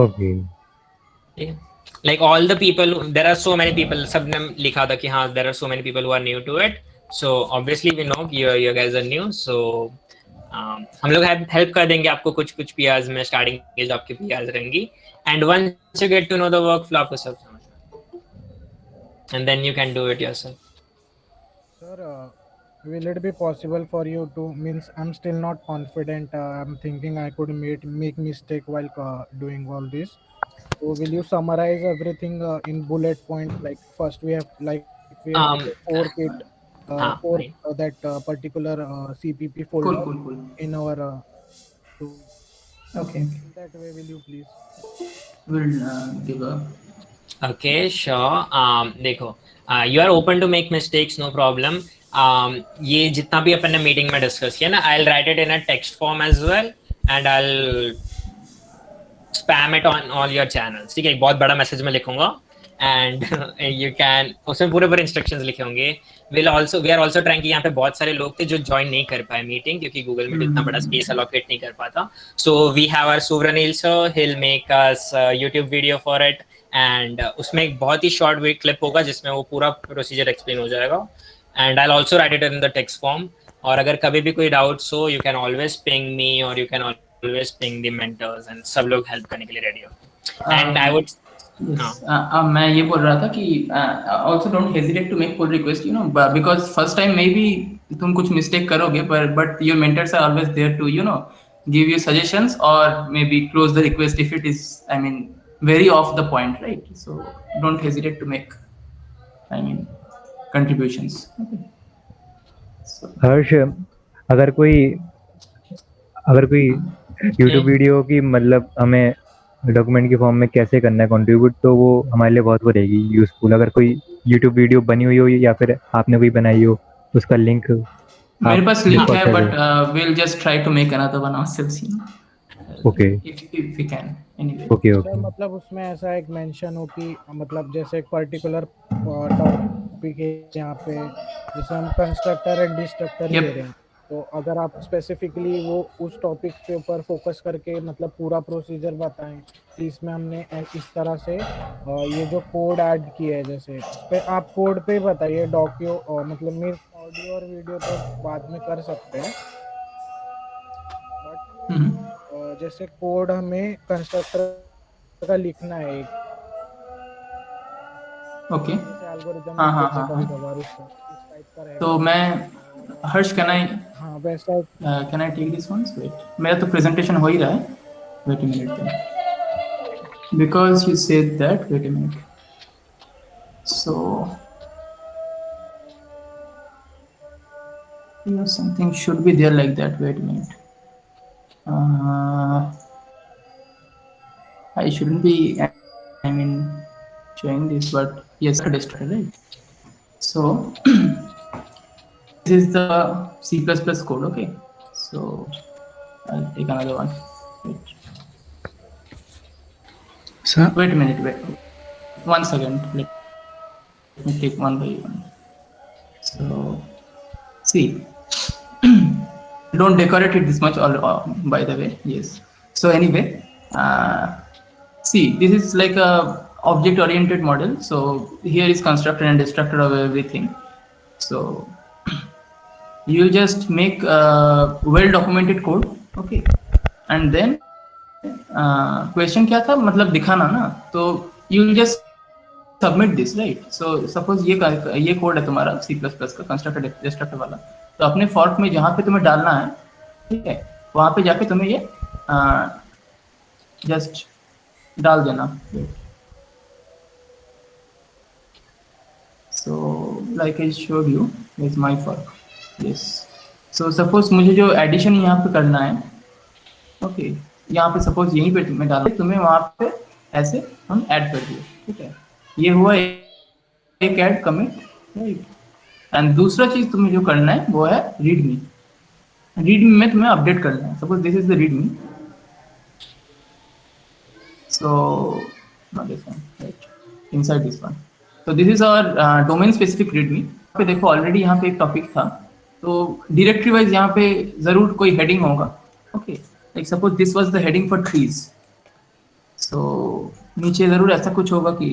Okay. Yeah. Like all the people, there are so many people, सबने लिखा था कि हाँ, there are so many people who are new to it. So obviously we know you guys are new. So हम लोग help कर देंगे आपको कुछ PRs में, स्टार्टिंग के जो आपकी PRs रहेंगी. And once you get to know the workflow, आपको सब समझ में, and then you can do it yourself. Sir, will it be possible for you to, means I'm still not confident. I'm thinking I could make mistake while doing all this. So will you summarize everything in bullet points? Like first we have fork it for that particular CPP folder Cool. in our. Okay. That way, will you please? We'll give a. Okay, sure. देखो, you are open to make mistakes, no problem. ये जितना भी अपन ने meeting में discuss किया ना, I'll write it in a text form as well, and I'll spam it on all your channels. ठीक है, एक बहुत बड़ा मैसेज में लिखूंगा एंड यू कैन, उसमें पूरे पूरे इंस्ट्रक्शंस लिखे होंगे. वी आर ऑल्सो ट्राइंग कि यहाँ पे बहुत सारे लोग थे जो ज्वाइन नहीं कर पाए मीटिंग, क्योंकि गूगल मीट इतना बड़ा स्पेस अलोकेट नहीं कर पाता. So we have our Suvarnil sir, he'll make us YouTube video for it, and उसमें एक बहुत ही शॉर्ट क्लिप होगा जिसमें वो पूरा प्रोसीजर एक्सप्लेन हो जाएगा. And I also write it in the text form. और अगर कभी भी कोई डाउट्स हो, you can always ping me और you can always ping the mentors, and सब लोग हेल्प करने के लिए रेडी हो. एंड आई वुड मैं ये बोल रहा था कि also don't hesitate to make pull request, you know, because first time maybe तुम कुछ मिस्टेक करोगे, पर but your mentors are always there to, you know, give you suggestions और maybe close the request if it is, I mean, very off the point, right? So don't hesitate to make, I mean, contributions. Okay. So, हर्ष, अगर कोई YouTube video की मतलब हमें document के form में कैसे करना है कंट्रीब्यूट, तो वो हमारे लिए बहुत वो रहेगी यूजफुल. अगर कोई YouTube वीडियो बनी हुई हो या फिर आपने कोई बनाई हो, उसका लिंक मेरे पास लिंक है, but we'll just try to make another one ourselves, you know. Okay. If we can, anyway. Okay. Sir मतलब उसमें ऐसा एक मेंशन हो कि मतलब जैसे एक पर्टिकुलर टॉपिक है यहाँ पे, जैसे हम कंस्ट्रक्टर एंड डिस्ट्रक्टर ले रहे हैं, तो अगर आप स्पेसिफिकली वो उस टॉपिक के ऊपर फोकस करके मतलब पूरा प्रोसीजर बताएं कि इसमें हमने इस तरह से ये जो कोड ऐड किया है, जैसे पे आप कोड पे बताइए, डॉक्यू मतलब मीन्स ऑडियो और वीडियो तो बाद में कर सकते हैं, बट जैसे कोड हमें कंस्ट्रक्टर का लिखना है एक, ओके. एल्गोरिथम हाँ. कभी-कभार इस टाइप का रहेगा. तो मैं हर्ष, कैन आई हाँ वैसा can I take this one? Wait, मेरा तो प्रेजेंटेशन हो ही रहा है. Wait a minute then, because you said that. Wait a minute. So you know, something should be there like that. Wait a minute. I shouldn't be, I mean, showing this, but yes, destroy, right? So this is the C++ code. Okay, so I'll take another one. Wait. Sir? Wait a minute. Wait 1 second. Let me take one by one. So see, don't decorate it this much, by the way. Yes. So anyway, see, this is like a object oriented model. So here is constructor and destructor of everything. So you'll just make a well documented code. Okay, and then question क्या था, मतलब दिखाना ना, तो you'll just submit this, right? So suppose ये code है तुम्हारा C++ का कंस्ट्रक्टर डिस्ट्रक्टर वाला, तो अपने फॉर्क में जहाँ पे तुम्हें डालना है, ठीक है, वहाँ पे जाके तुम्हें ये जस्ट डाल देना. So like I showed you, is my fork. Yes. So suppose मुझे जो एडिशन यहाँ पे करना है, ओके, यहाँ पे सपोज यहीं पे तुम्हें डालना है, तुम्हें वहाँ पे ऐसे हम ऐड कर दिए, ठीक है. ये हुआ एक ऐड कमिट, राइट. एंड दूसरा चीज तुम्हें जो करना है वो है रीडमी. रीडमी में तुम्हें अपडेट करना है. Suppose this is the readme. So not this one, right? Inside this one. So this is our domain specific readme. यहाँ पे देखो ऑलरेडी यहाँ पे एक टॉपिक था, तो डायरेक्टरी वाइज यहाँ पे जरूर कोई हेडिंग होगा. Okay, like suppose this was the heading for trees. So नीचे जरूर ऐसा कुछ होगा कि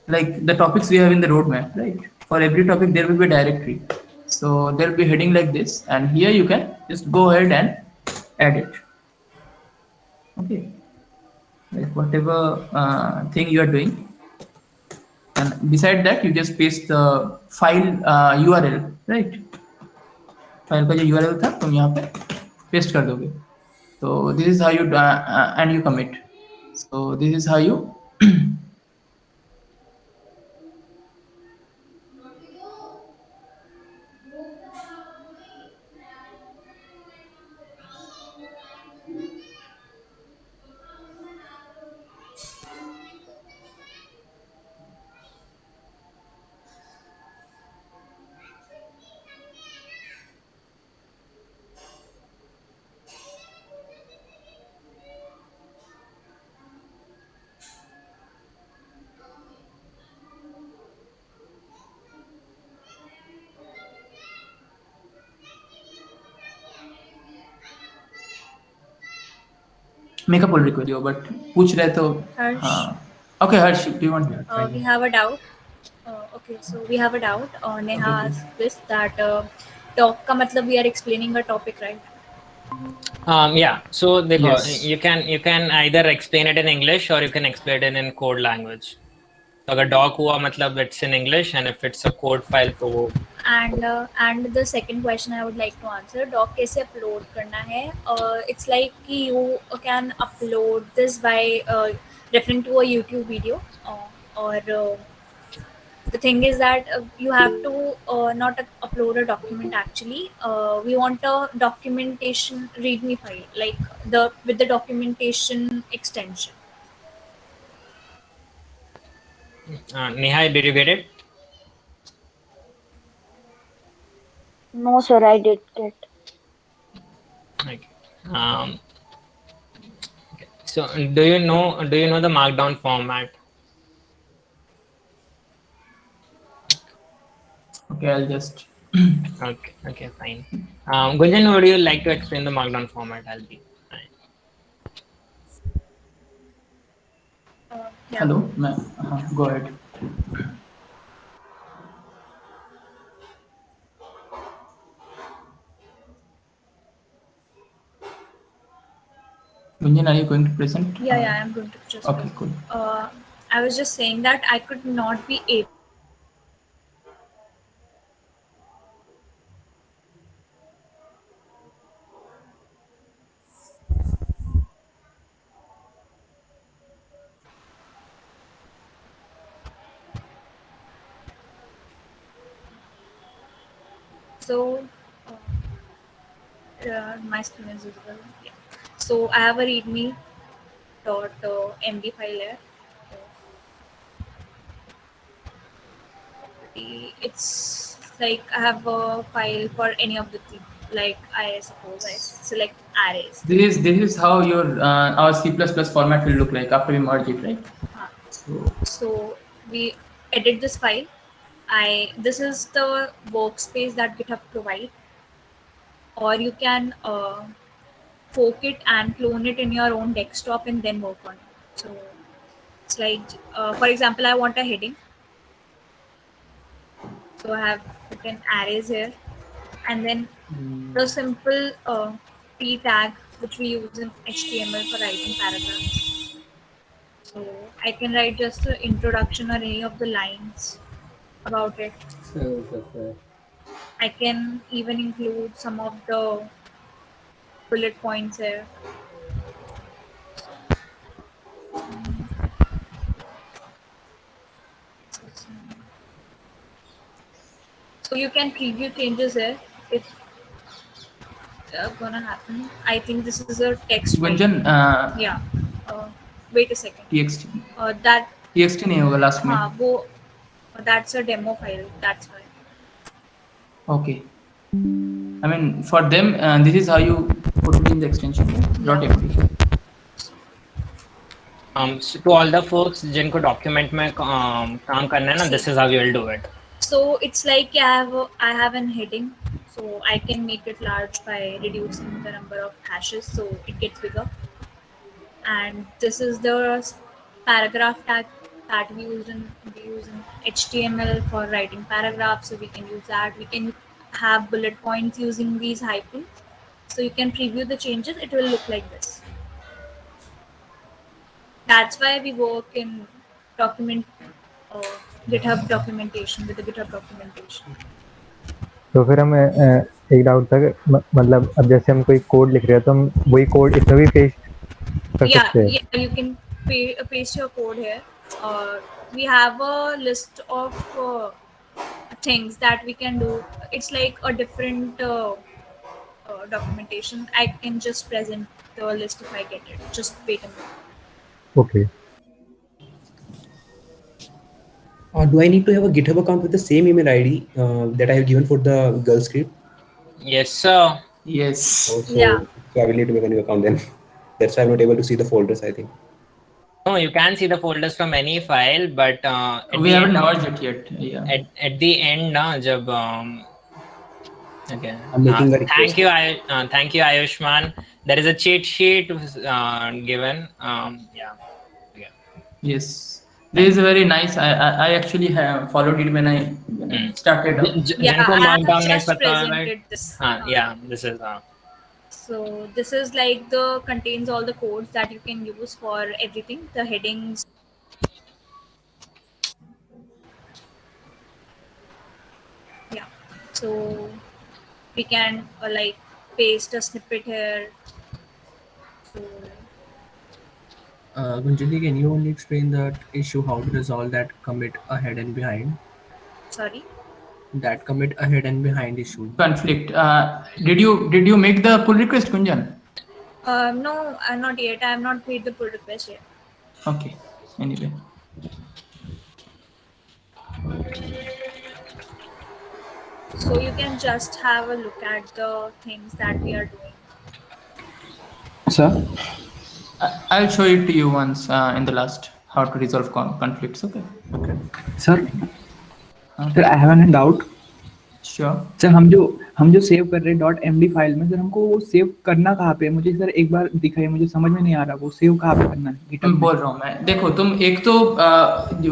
like the topics we have in the roadmap, right? For every topic there will be a directory. So there will be a heading like this, and here you can just go ahead and add it. Okay, like whatever thing you are doing, and beside that you just paste the file URL, right? File का जो URL था तुम यहाँ पे paste कर दोगे. So this is how you and you commit. So this is how you make a pull request, but पूछ रहे तो Harsh, हाँ. Okay, Harsh, do you want? we have a doubt. Okay, so we have a doubt. Neha Okay. asked this that talk का मतलब we are explaining a topic, right? Yeah. So देखो, Yes. you can either explain it in English or you can explain it in code language. तो अगर doc हुआ मतलब it's in English, and if it's a code file तो वो. And the second question I would like to answer, doc कैसे upload करना है? It's like कि you can upload this by referring to a YouTube video, or the thing is that you have to not upload a document actually. We want a documentation readme file, like with the documentation extension. Neha, did you get it? No, sir, I did get. Okay. So do you know the markdown format? Okay, I'll just. Okay, fine. Gunjan, would you like to explain the markdown format? I'll be fine. Yeah. Hello, go ahead. Gunjan, are you going to present? Yeah, I'm going to just. Okay, cool. I was just saying that I could not be able. So my screen is visible. Yeah. So I have a readme .md file here. It's like I have a file for any of the things. Like I suppose I select arrays. This is how your our C++ format will look like after we merge it, right? So we edit this file. This is the workspace that GitHub provide, or you can fork it and clone it in your own desktop and then work on it. So it's like, for example, I want a heading. So I have written arrays here, and then the simple p tag which we use in HTML for writing paragraphs. So I can write just the introduction or any of the lines about it. I can even include some of the bullet points here. So you can preview changes here if gonna happen. I think this is a text. Gunjan, yeah. Wait a second. TXT. That TXT नहीं होगा last में. हाँ वो that's a demo file. That's why. Okay. I mean, for them, this is how you put it in the extension. .md. So to all the folks जिनको document में काम करना है ना, this is how you will do it. So it's like I have an heading, so I can make it large by reducing the number of hashes, so it gets bigger. And this is the paragraph tag that we use in HTML for writing paragraphs, so we can use that. We can have bullet points using these hyphens, so you can preview the changes. It will look like this. That's why we work in GitHub documentation with the GitHub documentation. तो फिर हम एक doubt था कि मतलब अब जैसे हम कोई कोड लिख रहे हैं तो हम वही कोड इसमें भी पेस्ट कर सकते हैं. Yeah, you can paste your code here. We have a list of things that we can do. It's like a different documentation. I can just present the list if I get it. Just wait a minute. Okay. Do I need to have a GitHub account with the same email ID that I have given for the girl script? Yes, sir. Yes. So I will need to make a new account then. That's why I'm not able to see the folders, I think. No, you can see the folders from any file, but we haven't merged it yet. Yeah. At the end, जब Okay. I'm making a request. Thank you, Ayushman. There is a cheat sheet given. Yeah. Yes, this is very nice. I actually have followed it when I started out. Yeah, जिनको I have markdown नहीं just पता, right? presented this. Yeah, this is So this is like contains all the codes that you can use for everything, the headings. Yeah, so we can like paste a snippet here. So, Gunjali, can you only explain that issue, how to resolve that commit ahead and behind? sorry. That commit ahead and behind issue. Conflict. Did you make the pull request, Gunjan? No, not yet. I have not made the pull request yet. Okay. Anyway. So you can just have a look at the things that we are doing. Sir, I'll show it to you once in the last how to resolve conflicts. Okay. Sir, sir, I have a doubt. Sure. Sir हम जो save कर रहे हैं .md file में, sir हमको वो save करना कहाँ पे है? मुझे सर एक बार दिखाइए, मुझे समझ में नहीं आ रहा वो सेव कहाँ पे करना है। GitHub बोल रहा हूँ मैं। देखो तुम एक तो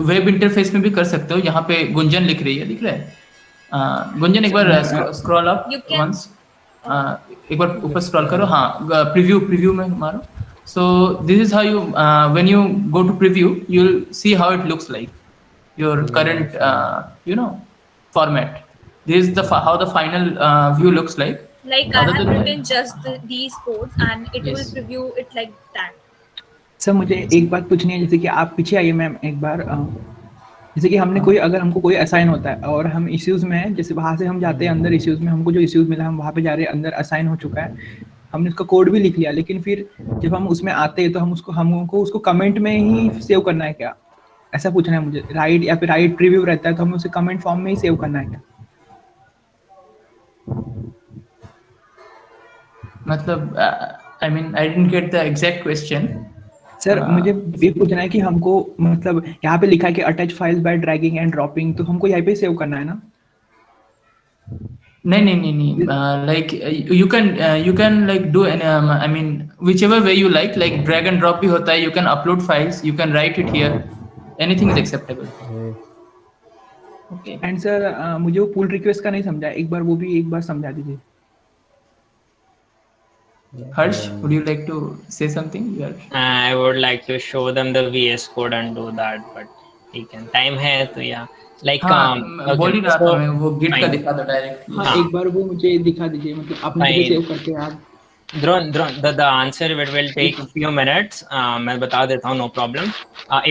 वेब इंटरफेस में भी कर सकते हो। यहाँ पे गुंजन लिख रही है, दिख रहा है? गुंजन एक बार स्क्रॉल अप वंस, एक बार ऊपर स्क्रॉल करो। हाँ, प्रीव्यू में मारो। So this is how you when you go to preview, you'll see how it looks like, your current format. This is how the final view looks like. Like I have written just these codes and it will preview it like that. Sir मुझे एक बात पूछनी है, जैसे कि आप पीछे आइए मैम एक बार। जैसे कि अगर हमको कोई असाइन होता है और हम इश्यूज में हैं, जैसे वहाँ से हम जाते हैं अंदर इश्यूज में, हमको जो इश्यूज मिला हम वहाँ पे जा रहे हैं, अंदर असाइन हो चुका है, हमने उसका कोड भी लिख लिया, लेकिन फिर जब हम उसमें आते हैं तो हमको उसको कमेंट में ही सेव करना है क्या? ऐसा पूछना है मुझे। राइट या फिर राइट प्रीव्यू रहता है तो हमें उसे कमेंट फॉर्म में ही सेव करना है क्या? मतलब I mean I didn't get the exact question. Sir मुझे ये पूछना है कि हमको मतलब यहाँ पे लिखा है कि attach files bye dragging and dropping, तो हमको यहाँ पे सेव करना है ना? नहीं like you can like do I mean whichever way you like drag and drop भी होता है, you can upload files, you can write it here, anything is acceptable. Okay. And sir मुझे वो पुल रिक्वेस्ट का नहीं समझा, एक बार समझा दीजिए। Harsh, would you like to say something? I would like to show them the VS Code and do that, but ठीक है, time है तो like बोल ही रहा था मैं, वो Git का दिखा दो डायरेक्ट। हाँ, एक बार वो मुझे दिखा दीजिए, मतलब आपने मुझे सेव करके आप। Dhruv, the answer it will take a few minutes. मैं बता देता हूँ, no problem.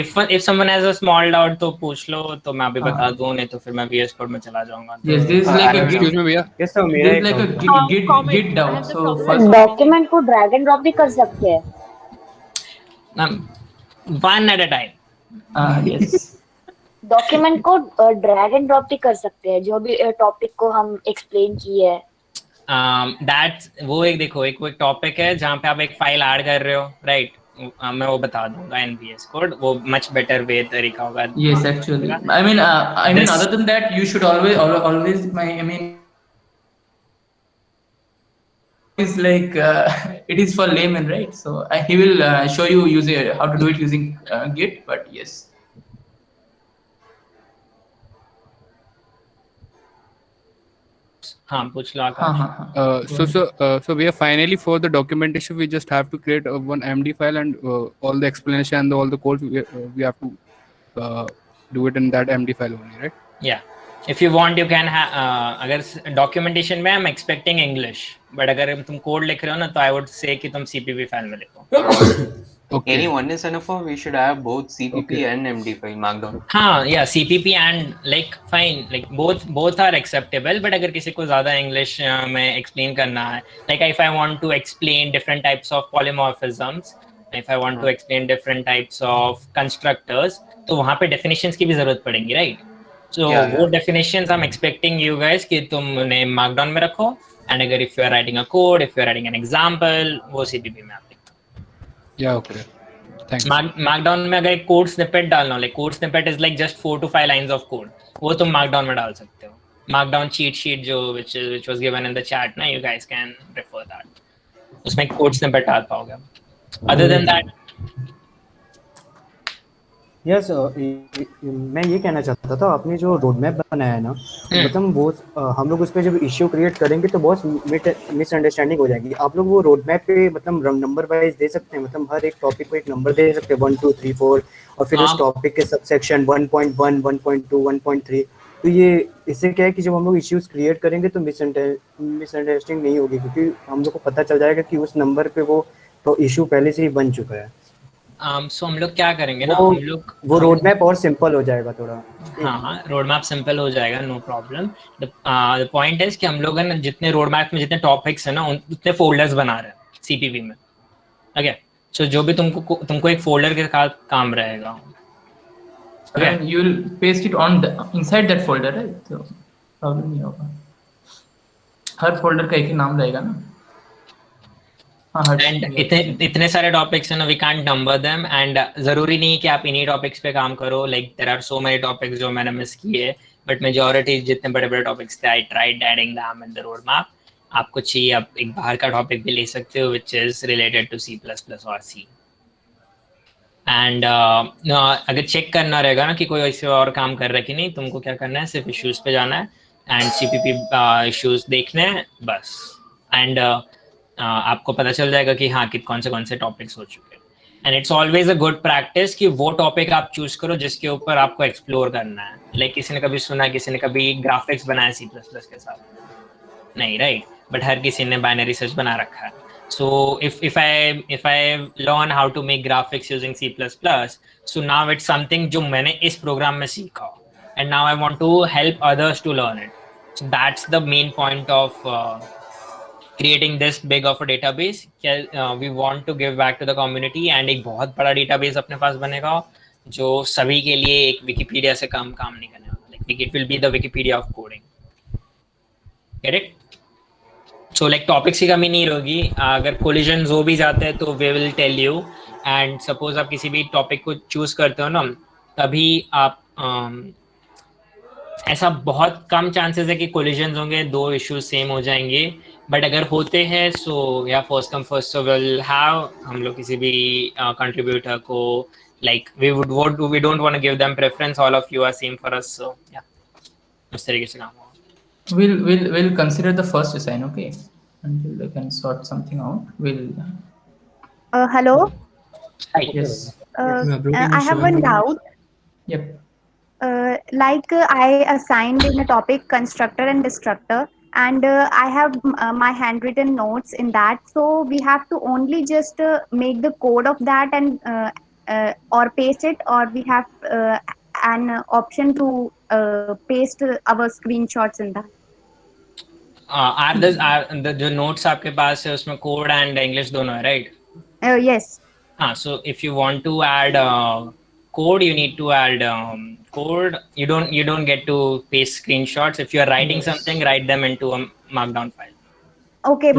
If someone has a small doubt तो पूछ लो, तो मैं अभी बता दूँ, नहीं तो फिर मैं VS Code में चला जाऊँगा। Yes, this is like a excuse me भैया। Yes sir, this is like a Git doubt. So first document को ड्रैग एंड ड्रॉप भी कर सकते हैं। One at a time. Yes. Document को ड्रैग एंड ड्रॉप भी कर सकते हैं, जो भी टॉपिक को हम एक्सप्लेन किए है। वो एक टॉपिक है जहाँ पे आप एक फाइल ऐड कर रहे हो, राइट? मैं वो बता दूंगा in VS Code, वो much better way तरीका होगा। Yes, actually. I mean other than that, you should always is like it is for layman, right? So he will show you how to do it using Git, but yes. हाँ, पूछ लो आकाश। So we are finally for the documentation we just have to create one MD file and all the explanation and all the code we have to do it in that MD file only, right? Yeah. If you want you can अगर documentation में I'm expecting English, but अगर तुम code लिख रहे हो ना तो I would say कि तुम CPP फाइल में लिखो। Okay. Anyone is enough, or we should have both CPP and MD file markdown. हाँ, yeah, CPP and like fine, like both are acceptable. But अगर किसी को ज़्यादा English में explain करना है, like if I want to explain different types of polymorphisms, if I want to explain different types of constructors, तो वहाँ पे definitions की भी ज़रूरत पड़ेगी, right? So वो definitions I'm expecting you guys कि तुम उन्हें markdown में रखो, and अगर if you are writing a code, if you are writing an example, वो CPP में आप लिखो। Yeah, okay. Thanks. Markdown में अगर एक code snippet डालना हो, like code snippet is like just 4 to 5 lines of code, वो तुम Markdown में डाल सकते हो। markdown cheat sheet जो which was given in the chat ना, you guys can refer that. उसमें code snippet डाल पाओगे. Other than that, यस मैं ये कहना चाहता था, आपने जो रोड मैप बनाया है ना, मतलब वो हम लोग उस पर जब इश्यू क्रिएट करेंगे तो बहुत मिसअंडरस्टैंडिंग हो जाएगी. आप लोग वो रोड मैप पे मतलब नंबर वाइज दे सकते हैं, मतलब हर एक टॉपिक को एक नंबर दे सकते हैं 1 2 3 4 और फिर उस टॉपिक के सबसेक्शन 1.1 1.2 1.3. तो ये इससे क्या है कि जब हम लोग इश्यूज क्रिएट करेंगे तो मिसअंडरस्टैंडिंग नहीं होगी, क्योंकि हम लोग को पता चल जाएगा कि उस नंबर पे वो तो इश्यू पहले से ही बन चुका है. सो हम लोग क्या करेंगे ना, हम लोग वो रोड मैप और सिंपल हो जाएगा थोड़ा. हाँ, रोड मैप सिंपल हो जाएगा, no problem. The point is कि हम लोग ना जितने रोड मैप में जितने टॉपिक्स है ना उतने फोल्डर्स बना रहे हैं सीपीपी में. ओके, सो जो भी तुमको एक फोल्डर के साथ काम रहेगा, and you will paste it on inside that folder, right? So problem नहीं होगा. हर फोल्डर का एक ही नाम रहेगा ना. एंड इतने सारे टॉपिक्स हैं ना, we can't number them. And जरूरी नहीं कि आप इन्हीं टॉपिक्स पे काम करो. Like there are so many topics जो मैंने मिस किए, बट मेजॉरिटी जितने बड़े बड़े टॉपिक्स थे I tried adding them in the road map. आपको चाहिए आप एक बाहर का टॉपिक भी ले सकते हो which is related to C++ और C. एंड अगर चेक करना रहेगा ना कि कोई ऐसे और काम कर रहा है कि नहीं, तुमको क्या करना है, सिर्फ इश्यूज पे जाना है एंड CPP इश्यूज देखने हैं बस. एंड आपको पता चल जाएगा कि हाँ कि कौन से टॉपिक्स हो चुके हैं. And it's always a good practice कि वो टॉपिक आप चूज करो जिसके ऊपर आपको एक्सप्लोर करना है. लाइक किसी ने कभी सुना, किसी ने कभी ग्राफिक्स बनाया C++ के साथ, नहीं, राइट? बट हर किसी ने बाइनरी सर्च बना रखा है. So if I learn how to make graphics using C++, so now it's something जो मैंने इस प्रोग्राम में सीखा, and now I want to help others to learn it. So that's the main point of creating this big of a database. We want to give back to the community, and एक बहुत बड़ा database अपने पास बनेगा जो सभी के लिए एक Wikipedia से काम नहीं करने वाला. Like it will be the Wikipedia of coding. Get it? So like topics की कमी नहीं होगी. अगर कोलिजन्स हो भी जाते हैं तो we will tell you. And suppose आप किसी भी टॉपिक को चूज करते हो ना, तभी आप ऐसा बहुत कम चांसेस है कि कोलिजन्स होंगे, 2 इश्यूज सेम हो जाएंगे. बट अगर होते हैं so yeah first come first serve will have. हम लोग किसी भी कंट्रीब्यूटर को like we don't want to give them preference, all of you are same for us. So yeah उस तरीके से काम होगा. We'll consider the first assign, okay? Until they can sort something out. We'll. Hello. Hi. Yes. I have one doubt. Yep. Like I assigned in a topic constructor and destructor, and I have my handwritten notes in that. So we have to only just make the code of that and or paste it, or we have an option to paste our screenshots in that. जो notes आपके पास है उसमें code and English दोनों है, right? Yes. हाँ, so if you want to add code, you need to add code. You don't get to paste screenshots. If you are writing something, write them into a markdown file. Okay,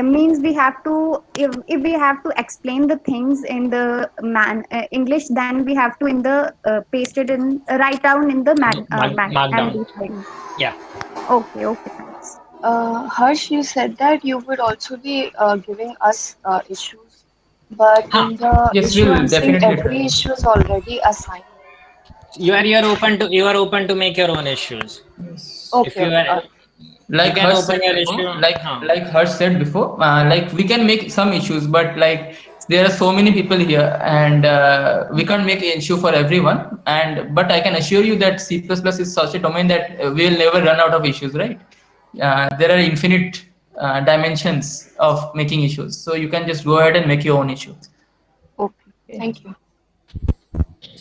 it means we have to, if we have to explain the things in the English, then we have to paste it in, write down in the markdown. Yeah. Okay, thanks. Harsh, you said that you would also be giving us issues, but in the issues, every issue is already assigned. You are open to make your own issues. Yes. Okay. If you are, like Harsh said before, like we can make some issues, but like there are so many people here, and we can't make an issue for everyone. But I can assure you that C++ is such a domain that we will never run out of issues, right? There are infinite dimensions of making issues, so you can just go ahead and make your own issues. Okay, thank you.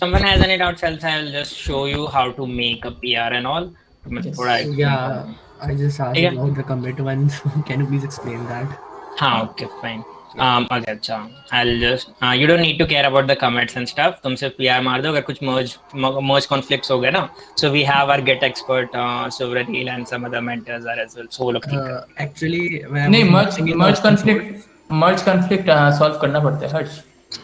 Someone has any doubts else, I'll just show you how to make a PR and all. Yeah, I just asked about the commit one. Can you please explain that? Okay, fine. Okay, अच्छा, I'll just you don't need to care about the commits and stuff. तुम सिर्फ PR मार दो. अगर कुछ merge conflicts हो गए ना, so we have our Git expert, Suvreel, and some other mentors are as well. So लोग actually नहीं, merge conflict solve करना पड़ता है, Harsh.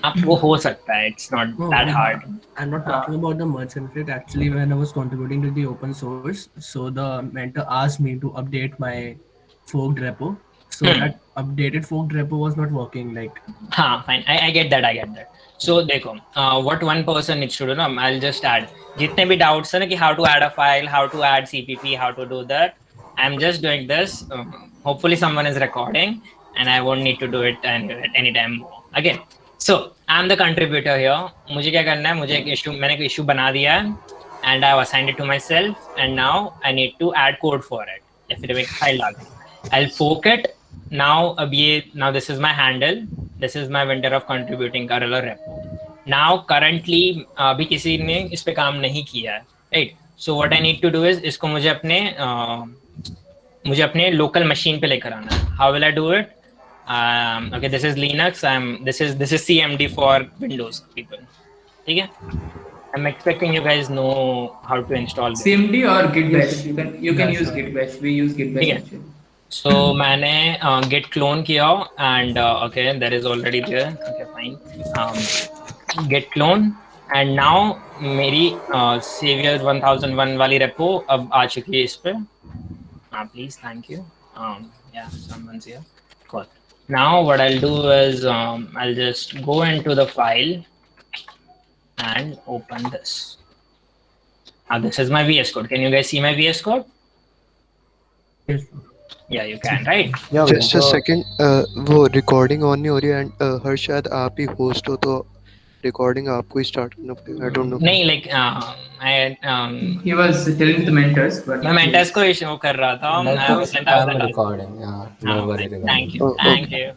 आप वो हो सकता है, it's not No, that hard. I'm not talking about the merge config. Actually, when I was contributing to the open source, so the mentor asked me to update my forked repo. So that updated forked repo was not working. Like, हाँ, fine. I get that. So देखो, what one person needs to do, no, I'll just add. जितने भी doubts है ना कि how to add a file, how to add CPP, how to do that, I'm just doing this. Hopefully someone is recording, and I won't need to do it anytime more. Okay. So I'm the contributor here. मुझे क्या करना है? मैंने एक issue बना दिया है, and I've assigned it to myself, and now I need to add code for it. या फिर एक file डालना है. I'll fork it. Now this is my handle. This is my vendor of contributing Carrella repo. Now currently अभी किसी ने इस पे काम नहीं किया है, right? So what I need to do is इसको मुझे अपने local machine पे लेकर आना है. How will I do it? Okay, this is Linux. This is CMD for Windows people. ठीक है? I'm expecting you guys know how to install this. CMD or Git bash. You can use Git bash. We use Git bash actually. So मैंने git clone किया and okay, there is already there. Okay, fine. Git clone and now मेरी Savior 1001 वाली repo अब आ चुकी है इस पे. Please, thank you. Yeah, someone's here. Cool. Now what I'll do is I'll just go into the file and open this. Now this is my VS Code. Can you guys see my VS Code? Yes. Yeah, you can, right? Yeah, just a second. वो recording on नहीं हो रही है and हर शायद आप ही host हो तो recording आपको ही start करना पड़ेगा. I don't know. नहीं, like he was telling the mentors, but मैं mentors को show कर रहा था. I'm recording. Yeah, no worry. Thank you.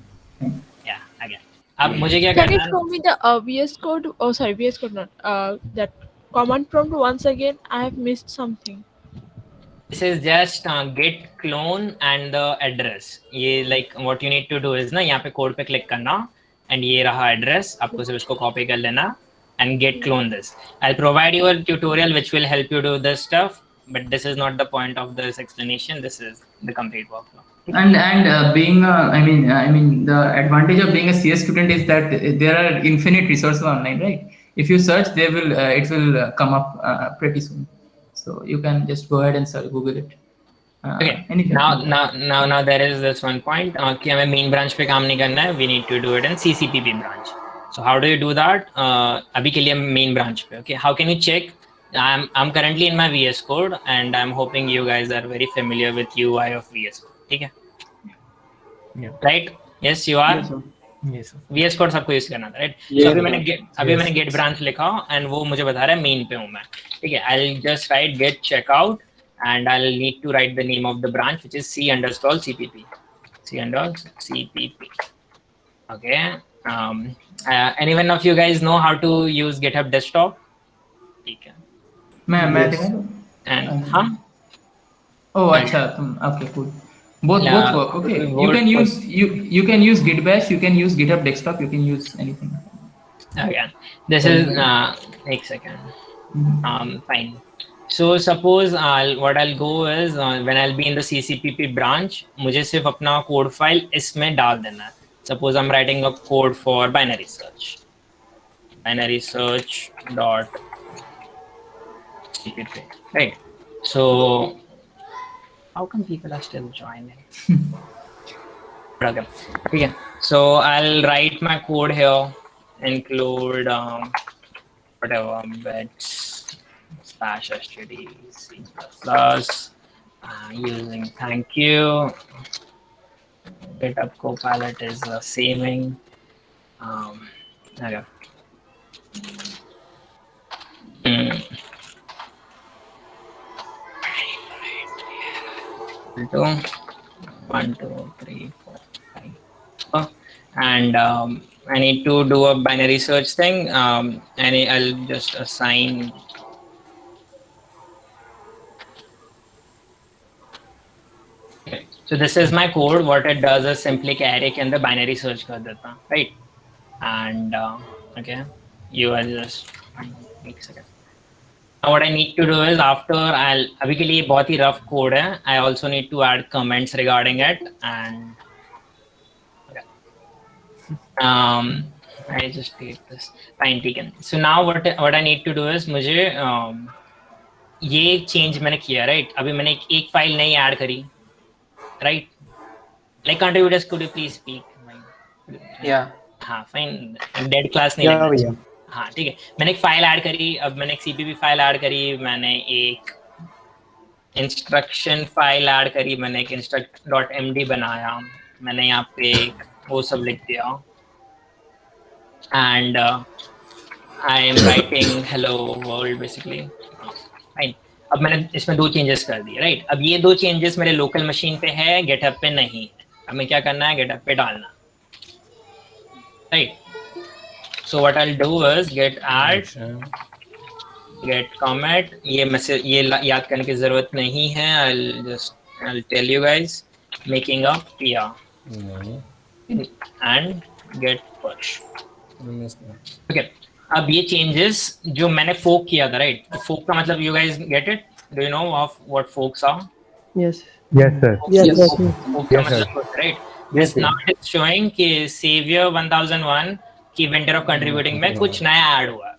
Yeah, again. अब मुझे क्या Can करना you है? show me the VS Code? Oh, sorry, VS Code not. That command prompt once again. I have missed something. This is just git clone and the address. ये like what you need to do is ना यहाँ पे code पे click करना and ये रहा address. आपको सिर्फ इसको copy कर लेना and git clone this. I'll provide you a tutorial which will help you do this stuff, but this is not the point of this explanation. This is the complete workflow. And being I mean the advantage of being a CS student is that there are infinite resources online, right? If you search, it will come up pretty soon. So you can just go ahead and search, Google it. Okay. Now there is this one point कि हमें main branch पे काम नहीं करना है. We need to do it in CCPP branch. So how do you do that? अभी के लिए main branch पे. Okay. How can you check? I'm currently in my VS Code and I'm hoping you guys are very familiar with UI of VS Code. ठीक है? Yeah. Right? Yes, you are. Yes, sir. VS Code सबको use करना था, right? Yes, So अभी मैंने yes. get branch लिखा and वो मुझे बता रहा है main पे हूँ मैं. ठीक है? I'll just write get checkout and I'll need to write the name of the branch which is C_CPP. C_CPP. Okay. Anyone of you guys know how to use GitHub Desktop? ठीक है. मैं दिखाऊं? And हाँ? Oh, अच्छा तुम okay, cool. Both work. Okay. Both You can use Git bash. You can use GitHub Desktop. You can use anything. Okay. This is एक second. Fine. So suppose what I'll go is when I'll be in the CCPP branch, मुझे सिर्फ अपना code file इसमें डाल देना है. Suppose I'm writing a code for binary search. Binary search dot CPP. Right. So how come people are still joining? Okay. Okay. So I'll write my code here. Include whatever bits /std C++ using thank you. GitHub Copilot is saving. Okay. 1, 2, 3, 4, 5. And I need to do a binary search thing. And I'll just assign. Okay. So this is my code. What it does is simply array के अंदर binary search कर देता है, right? And okay, you are just एक second. Now what I need to do is after अभी के लिए बहुत ही rough code है. I also need to add comments regarding it and I just did this. Fine, ठीक है. So now what I need to do is मुझे ये change मैंने किया, राइट? अभी मैंने एक फाइल नई ऐड करी, right? Like contributors could you please speak? Yeah. हाँ, फाइन. डेड क्लास नहीं क्या लगना. भैया? हाँ, ठीक है. मैंने एक फाइल ऐड करी. अब मैंने एक सीपीपी फाइल ऐड करी. मैंने एक इंस्ट्रक्शन फाइल ऐड करी. मैंने एक instruct.md बनाया. मैंने यहाँ पे एक वो सब लिख दिया. And I am writing hello world basically. Fine. अब मैंने इसमें 2 चेंजेस कर दिए, राइट? अब ये 2 चेंजेस मेरे लोकल मशीन पे है, गेटअप पे नहीं है. हमें क्या करना है? गेटअप पे डालना, right? So what I'll do is get add, get commit. ये मैसेज ये याद करने की जरूरत नहीं है. I'll tell you guys. Making a PR and get push. Okay. अब ये चेंजेस जो मैंने फोक किया था, राइट? फोक का मतलब, you guys get it? Do you know of what folks are? Yes. Yes, sir. Yes, yes. Folk का Yes, sir. मतलब, right? Yes, now it is showing कि सेवियर 1001 की विंटर ऑफ कंट्रीब्यूटिंग में कुछ नया add हुआ.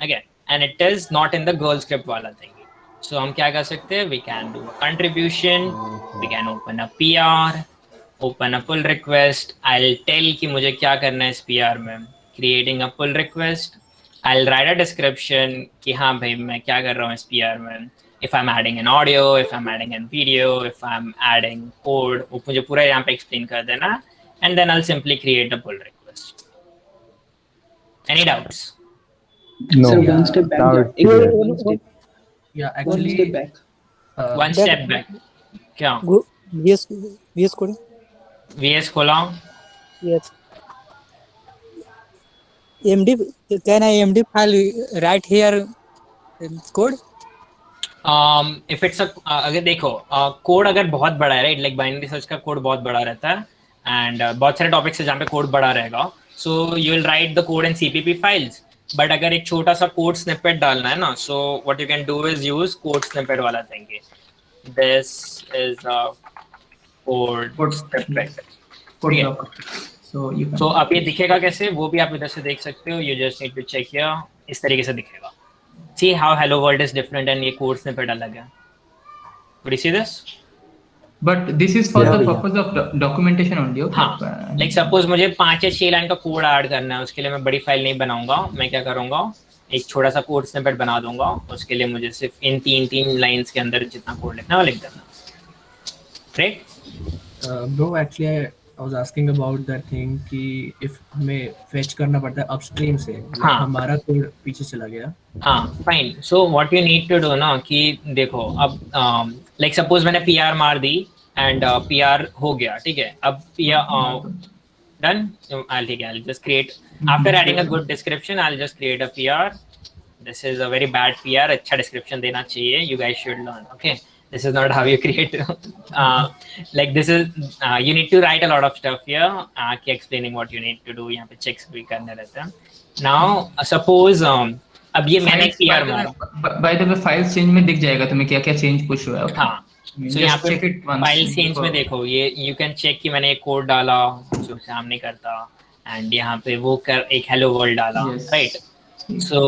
Okay, and it is not in the girl script वाला thing. So हम क्या कर सकते हैं? We can do a contribution, we can open a PR, open a pull request. I will tell कि मुझे क्या करना है इस पीआर में. Creating a pull request. I will write a description कि हाँ भाई मैं क्या कर रहा हूँ इस पीआर में. If I am adding an audio, if I am adding an video, if I am adding code, वो मुझे पूरा यहाँ पे एक्सप्लेन कर देना. And then I will simply create a pull request. Any doubts? No. Sir, one step back. Now Yeah, it's clear. one step. Yeah, One actually, step back. One step back. क्या? VS Code. VS खोला. Yes. MD, can I MD file right here in code? If it's a अगर देखो code अगर बहुत बड़ा है, right? Like binary search का code बहुत बड़ा रहता है, एंड बहुत सारे टॉपिक्स है जहाँ पे कोड बड़ा रहेगा. So you will write the code in CPP files. But अगर एक छोटा सा कोड स्निपेट डालना है ना, so what you can do is use code snippet वाला thing. This is a code snippet. So अब ये दिखेगा कैसे, वो भी आप इधर से देख सकते हो. You just need to check here. इस तरीके से दिखेगा. See how hello world is different and ये कोड स्निपेट अलग है. Would you see this? But this is for the purpose of documentation only. Okay. हाँ. Like suppose मुझे 5 या 6 लाइन का कोड ऐड करना है, उसके लिए मैं बड़ी फाइल नहीं बनाऊंगा. मैं क्या करूंगा? एक छोटा सा कोड स्निपेट बना दूंगा. उसके लिए मुझे सिर्फ इन 3 लाइंस के अंदर जितना कोड लिखना है वो लिख देना. Right? Bro, actually I was asking about that thing कि if हमें fetch करना पड़ता है upstream से, हाँ. हमारा कोड पीछे चला गया. हाँ, fine. So what you need to do ना कि देखो अब लाइक सपोज मैंने पीआर मार दी एंड पीआर हो गया, ठीक है? अब डन. ठीक है, I just create after adding a good description. I just create a PR. This is a very bad PR. अच्छा डिस्क्रिप्शन देना चाहिए. You guys should learn. Okay, this is not how you create like this is you need to write a lot of stuff here explaining what you need to do. यहाँ पे checks भी करने रहते हैं. Now suppose अब ये मैंने PR मारा. By the way, files change में दिख जाएगा तुम्हें क्या क्या चेंज पुश हुआ है. हाँ, so यहाँ पे फाइल चेंज में देखो, ये you can check कि मैंने एक कोड डाला जो काम नहीं करता, एंड यहाँ पे वो कर एक hello world डाला, right? So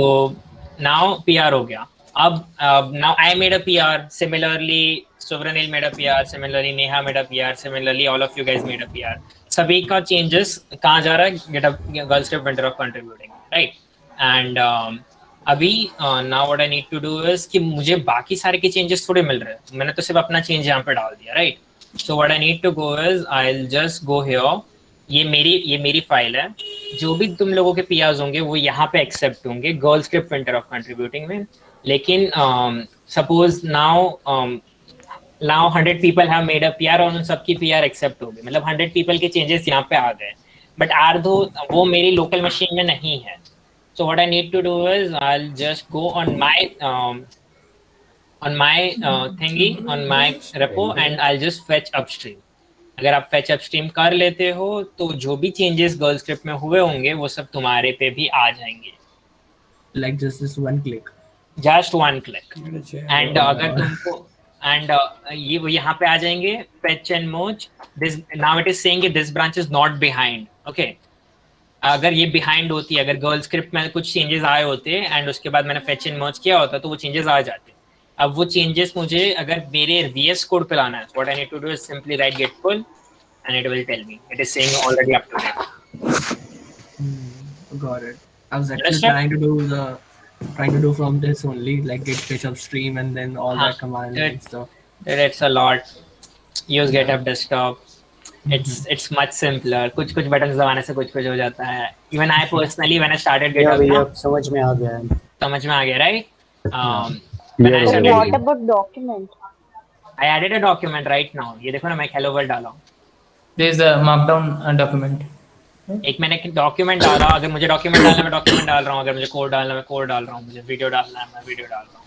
now PR हो गया. Now I made a PR. Similarly, Sovereignil made a PR. Similarly, Neha made a PR. Similarly, all of you guys made a PR. सभी का changes कहाँ जा रहा है? GitHub Girl Script Winter of Contributing, right? And अभी now what I need to do is कि मुझे बाकी सारे के changes थोड़े मिल रहे हैं. मैंने तो सिर्फ अपना change यहाँ पे डाल दिया, right? So what I need to go is I'll just go here. ये मेरी फाइल है. जो भी तुम लोगों के PRs होंगे वो यहाँ पे एक्सेप्ट होंगे girl script winter of contributing में. लेकिन suppose now 100 people have made a PR और उन सबकी PR एक्सेप्ट हो गई. मतलब 100 पीपल के चेंजेस यहाँ पे आ गए, बट वो मेरी लोकल मशीन में नहीं है. So what I need to do is I will just go on my thingy on my repo and I will just fetch upstream. अगर आप फेच अपस्ट्रीम कर लेते हो तो जो भी चेंजेस गर्ल स्क्रिप्ट में हुए होंगे वो सब तुम्हारे पे भी आ जाएंगे. Like just this one click. Just one click. And अगर तुमको and ये वो यहाँ पे आ जाएंगे fetch and merge. This now it is saying that this branch is not behind. Okay. अगर ये बिहाइंड होती, अगर गर्ल स्क्रिप्ट में कुछ चेंजेस आए होते एंड उसके बाद मैंने फेच इन मर्ज किया होता तो वो चेंजेस आ जाते। अब वो चेंजेस मुझे अगर मेरे VS कोड पे लाना है, what I need to do is simply write git pull and it will tell me it is saying already up to date. Got it. I was actually trying to do from this only, like git fetch upstream and then all that command and stuff. It's a lot. Use GitHub desktop. It's much simpler. कुछ buttons दबाने से कुछ हो जाता है. Even I personally when I started GitHub, समझ में आ गया, right? When I started, What about document? I added a document right now. ये देखो ना मैं hello world डाला हूँ. There is a markdown document. एक मैंने डॉक्यूमेंट डाला, अगर मुझे डॉक्यूमेंट डालना मैं डॉक्यूमेंट डाल रहा हूँ, अगर मुझे कोड डालना मैं कोड डाल रहा हूँ, मुझे वीडियो डालना है मैं वीडियो डाल रहा हूँ,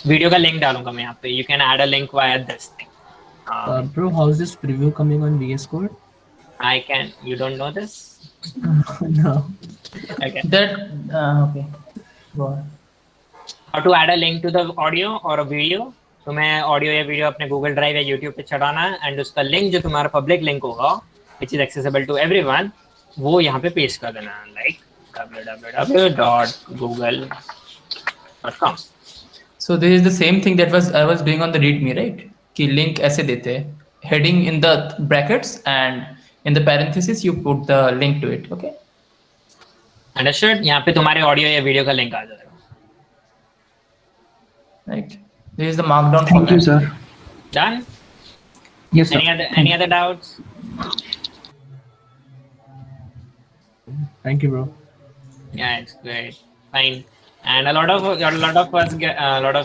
वीडियो का लिंक डालूंगा मैं यहाँ पे। You can add a link via this thing. Bro, how is this preview coming on VS Code? I can. You don't know this? No. Okay. Okay. Go on. How to add a link to the audio or a video? तुम्हें audio या video अपने Google drive या YouTube पे चढ़ाना है and उसका link जो तुम्हारा पब्लिक लिंक होगा which is accessible to everyone, वो यहाँ पे पेस्ट कर देना, like www.google.com. So this is the same thing that I was doing on the readme, right? कि link ऐसे देते हैं, heading in the brackets and in the parentheses you put the link to it, okay? Understood? यहाँ पे तुम्हारे audio या video का link आ जाएगा, right? This is the markdown. Thank you, sir. Done? Yes, sir. Any other doubts? Thank you, bro. Yeah, it's great. Fine. And a lot of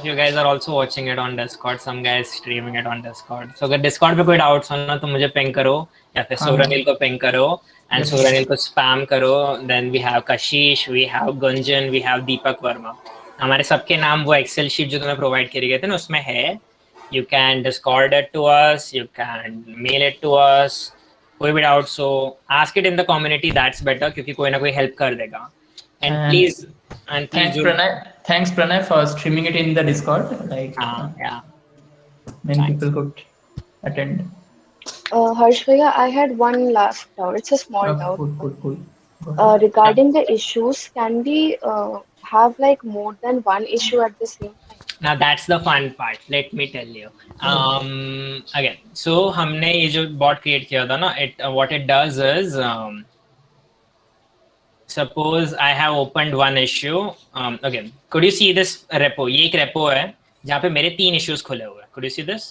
you guys are also watching it on Discord. Some guys streaming it on Discord. So अगर Discord पे कोई doubts हो ना तो मुझे ping करो या फिर Suranil को ping करो and Suranil को spam करो. Then we have Kashish, we have Gunjan, we have Deepak Verma. हमारे सबके नाम वो Excel sheet जो तुम्हें provide करी गए थे ना उसमें है. You can Discord it to us. You can mail it to us. कोई भी doubt so ask it in the community, that's better, क्योंकि कोई ना कोई हेल्प कर देगा. And please thanks Pranay for streaming it in the Discord, like yeah, many people could attend. Harsh Bhaiya, I had one last doubt. It's a small doubt. Cool. Regarding the issues, can we have like more than one issue at the same time? Now that's the fun part. Let me tell you. Again, so हमने ये जो bot create किया था ना, what it does is suppose I have opened one issue. Okay, could you see this repo? ये एक repo है जहाँ पे मेरे 3 issues खुले हुए हैं. Could you see this?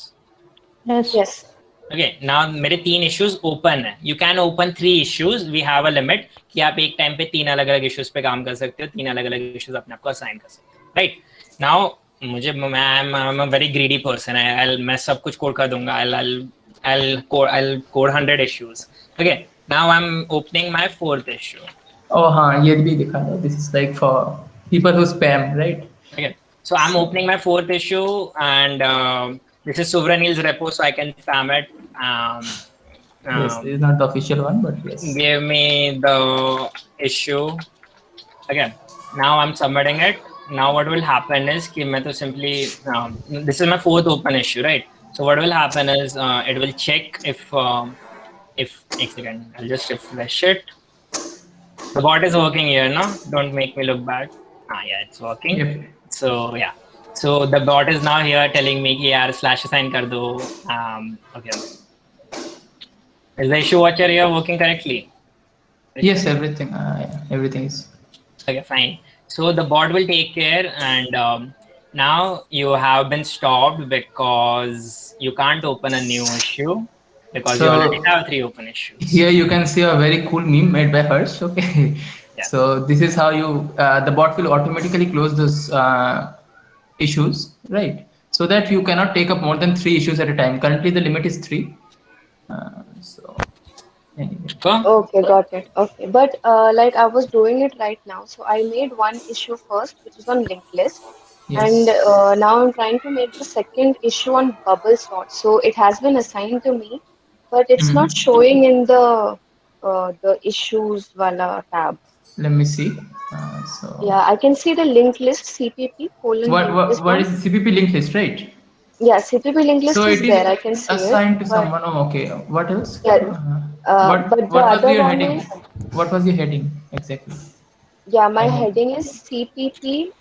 Yes. Okay, now मेरे 3 issues open है. You can open 3 issues. We have a limit कि आप एक टाइम पे 3 अलग-अलग issues पे काम कर सकते हो, 3 अलग-अलग issues अपने आप को assign कर सकते हो. Right? Now मुझे I'm a very greedy person. मैं सब कुछ कोड कर दूंगा. I'll code 100 issues. Okay, now I'm opening my 4th issue. Oh हाँ, ये भी दिखा था. This is like for people who spam, right? Okay, so I'm opening my 4th issue and this is Suranil's repo, so I can spam it. Yes, this is not the official one, but yes. Give me the issue. Again, now I'm submitting it. Now what will happen is कि मैं तो simply this is my 4th open issue, right? So what will happen is it will check if एक second, I'll just refresh it. The bot is working here, no? Don't make me look bad. Yeah, it's working. Yep. So yeah, so the bot is now here telling me कि यार slash assign कर दो. Okay. Is the issue watcher here working correctly? Yes, everything is. Okay, fine. So the bot will take care, and now you have been stopped because you can't open a new issue because you already have 3 open issues. Here you can see a very cool meme made by Harsh. Okay, yeah. So this is how you the bot will automatically close those issues, right? So that you cannot take up more than 3 issues at a time. Currently the limit is 3. So anyway. Okay, got it. Okay, but like I was doing it right now, so I made one issue first, which is on linked list, and now I'm trying to make the second issue on bubble sort. So it has been assigned to me, but it's not showing in the issues wala tab. Let me see. Yeah, I can see the linked list CPP colon. What is CPP linked list, right? Yeah, CPP linked list so is there. I can see assigned to someone. Oh, okay. What else? Yeah. But the What was other your one heading? is, What was your heading exactly? yeah, my I mean, heading is CPP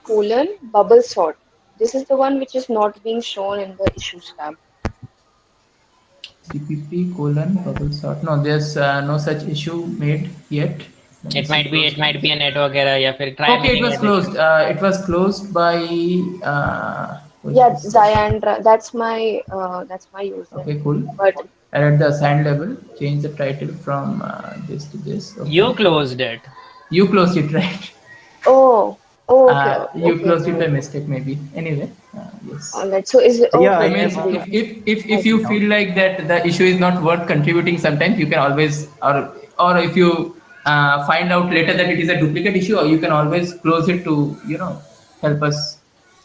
colon bubble sort. This is the one which is not being shown in the issues tab. CPP colon bubble sort. No, there's no such issue made yet. Let me It see might be close. a network error या फिर try Okay, it making was it closed. issue. It was closed by. Who is Yeah, this? Diandra, that's my Okay, username. cool. But And at the assigned level, change the title from this to this. Okay. You closed it. You closed it, right? oh, okay, You okay, closed it by mistake, maybe. Anyway, yes. alright. So is it Yeah, I I okay? mean, have Fine. if you feel like that the issue is not worth contributing, sometimes you can always, or if you find out later that it is a duplicate issue, or you can always close it to help us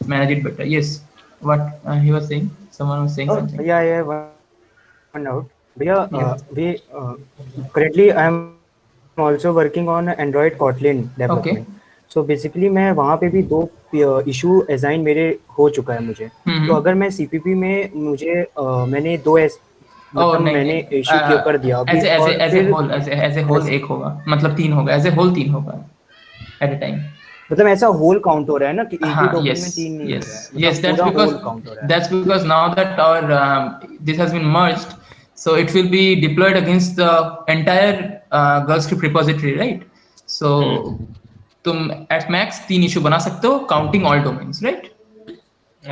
manage it better. Yes, what he was saying. Someone was saying something. yeah, I have one out. Bhaiya, Yeah. we currently I am also working on Android Kotlin Okay. development. So basically मैं वहाँ पे भी दो issue assign मेरे हो चुका है मुझे. तो हम्म. अगर मैं सीपीपी में मुझे मैंने दो Oh मतलब नहीं मैंने नहीं इशू क्यों कर दिया अभी और एज ए फिर होल एज ए होल एक होगा, मतलब तीन होगा, एज ए होल तीन होगा एट ए टाइम. मतलब ऐसा होल काउंट हो रहा है ना कि एक ही हाँ, टोकन yes, में तीन नहीं हो yes, रहा है, yes. मतलब पूरा होल काउंट हो रहा है. That's because now that our this has been merged, so it will be deployed against the entire Girl Script repository, right? So तुम at max तीन issue बना सकते हो, counting all domains, right?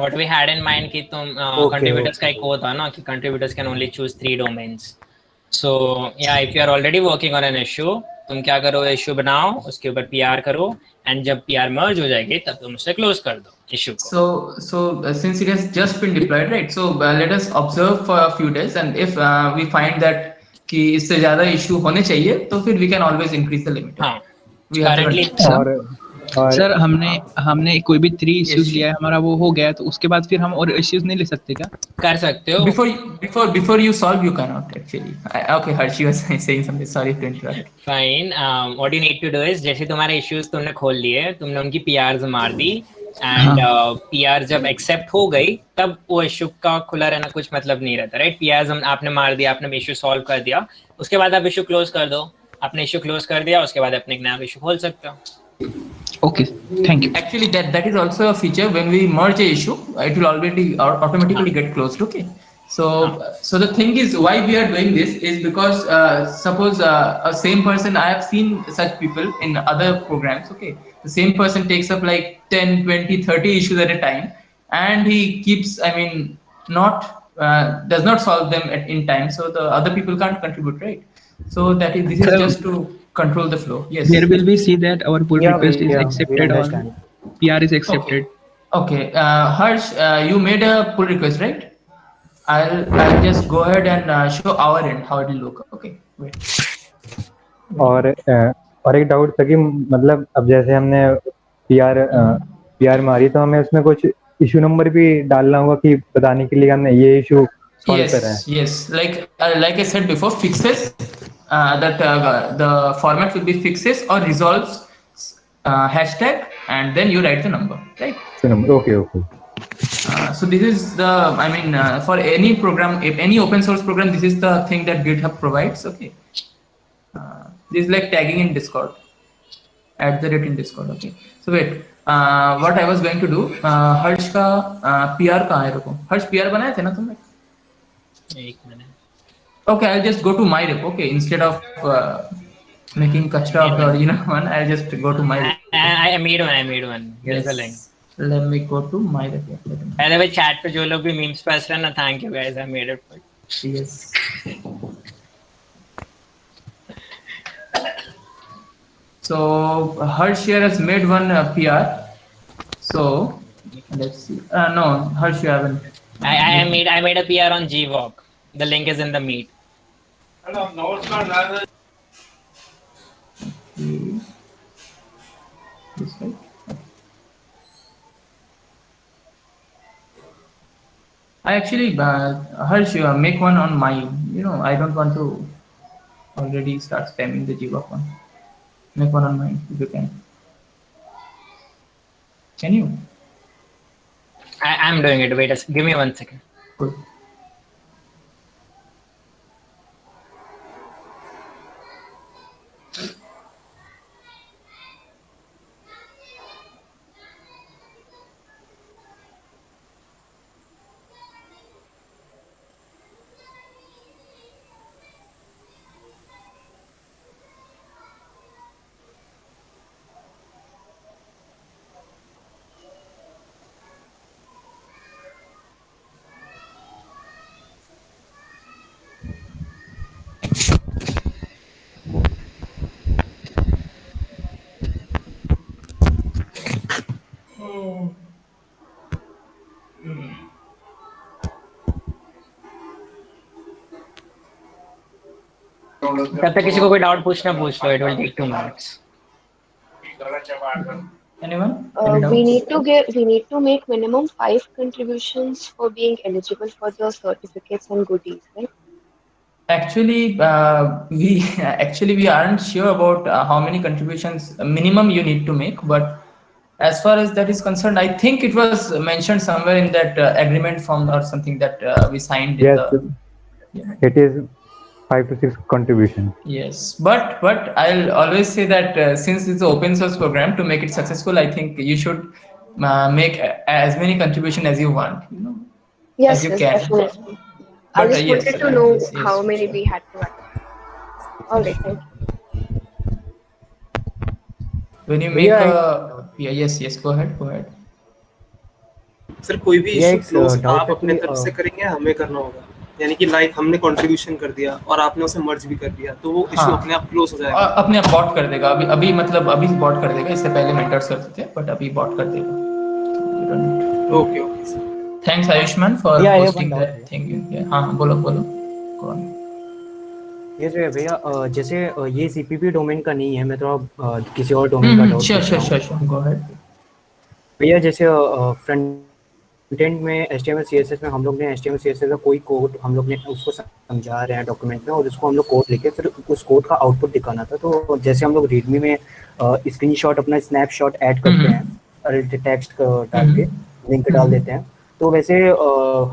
What we had in mind कि तुम contributors का एक वो था ना कि contributors can only choose 3 domains. So yeah, if you are already working on an issue, तुम क्या करो, issue बनाओ, उसके ऊपर PR करो, and जब PR merge हो जाएगी तब तुम उसे close कर दो issue को. So since it has just been deployed, right? So let us observe for a few days, and if we find that कि इससे ज़्यादा issue होने चाहिए, तो फिर we can always increase the limit. हाँ. We have to Currently, sir हमने कोई भी 3 इश्यूज लिया है, हमारा वो हो गया है, तो उसके बाद फिर हम और इश्यूज नहीं ले सकते क्या? कर सकते हो. Before you solve, you cannot actually. Okay, Harshi was saying something. Sorry to interrupt. Fine. What you need to do is जैसे तुम्हारे issues तुमने खोल लिए, तुमने उनकी PRs मार दी, and PR जब accept हो गई, तब वो issue का खुला रहना कुछ मतलब नहीं रहता, right? PRs आपने मार दिया, आपने issue solve कर दिया, उसके बाद आप issue close कर दो. आपने issue close कर दिया, उसके बाद अपने एक नया issue खोल सकते हो. Okay, thank you. Actually, that is also a feature. When we merge a issue, it will already automatically get closed. Okay. So the thing is, why we are doing this is because suppose a same person, I have seen such people in other programs. Okay, the same person takes up like 10, 20, 30 issues at a time, and he keeps, I mean, not does not solve them in time. So the other people can't contribute, right? So this is just to control the flow. Yes. There will be see that our pull request is we accepted or understand. PR is accepted. Okay. Harsh, you made a pull request, right? I'll just go ahead and show our end how it will look. Okay. Wait. और एक doubt था कि मतलब अब जैसे हमने PR मारी तो हमें उसमें कुछ इशू नंबर भी डालना होगा कि बताने के लिए हमने ये इशू सॉल्व करा है. Yes. Like I said before, fixes that the format will be fixes or resolves hashtag, and then you write the number, right? Okay. So this is the, I mean, for any program, if any open source program, this is the thing that GitHub provides. Okay. This is like tagging in Discord, @ in Discord. Okay. So wait, what I was going to do, Harsh का PR कहाँ है? रुको. Harsh PR बनाए थे ना तुमने? एक minute. Okay, I'll just go to my repo. Okay, instead of making kachra of the original one, I'll just go to my repo. I made one. Here's the link. Let me go to my repo. By the way, chat पे जो लोग भी memes पास रहे ना, thank you guys. I made it. Yes. So Harsh here has made one PR. So let's see. No, Harsh, you haven't. I made a PR on GWalk. The link is in the meet. This right? I actually, Harsh, make one on mine. I don't want to already start spamming the GWalk one. Make one on mine if you can. Can you? I'm doing it. Wait, give me 1 second. Good. तब तक किसी को कोई doubt पूछना पूछ लो. It will take 2 minutes. Anyone? We need to make minimum 5 contributions for being eligible for the certificates and goodies, right? Actually, we aren't sure about how many contributions minimum you need to make, but as far as that is concerned, I think it was mentioned somewhere in that agreement form or something that we signed. Yes, it is 5 to 6 contributions. Yes, but I'll always say that since it's an open source program, to make it successful, I think you should make as many contribution as you want, Yes, as you yes, can. definitely. I But just yes, wanted to know yes, how yes, many sure. we had to add. All right, thank you. When you make yes, go ahead. Sir कोई भी ये issue एक close doubt आप है अपने कि, तरफ से करेंगे, हमें करना होगा, यानी कि लाइक हमने कंट्रीब्यूशन कर दिया और आपने उसे मर्ज भी कर दिया, तो वो इशू अपने आप क्लोज हो जाएगा. और अपने आप बॉट कर देगा. अभी बॉट कर देगा. इससे पहले मेंटर्स करते थे, बट अभी बॉट कर देगा. ओके थैंक्स आयुष्मान फॉर भैया, ये पोस्टिंग one दैट थिंग. हाँ, बोलो. ये जो है भैया, जैसे ये CPP डोमेन का नहीं है, मैं थोड़ा किसी और डोमेन का डाउट पूछ रहा हूँ. Sure, go ahead. भैया जैसे फ्रंट एंड में HTML CSS में हम लोग ने HTML CSS का कोई कोड हम लोग ने उसको समझा रहे हैं डॉक्यूमेंट में, और उसको हम लोग कोड लिखे फिर उस कोड का आउटपुट दिखाना था. तो जैसे हम लोग रीडमी में स्क्रीनशॉट अपना स्नैपशॉट ऐड करते हैं और टेक्स्ट डाल के लिंक डाल देते हैं, तो वैसे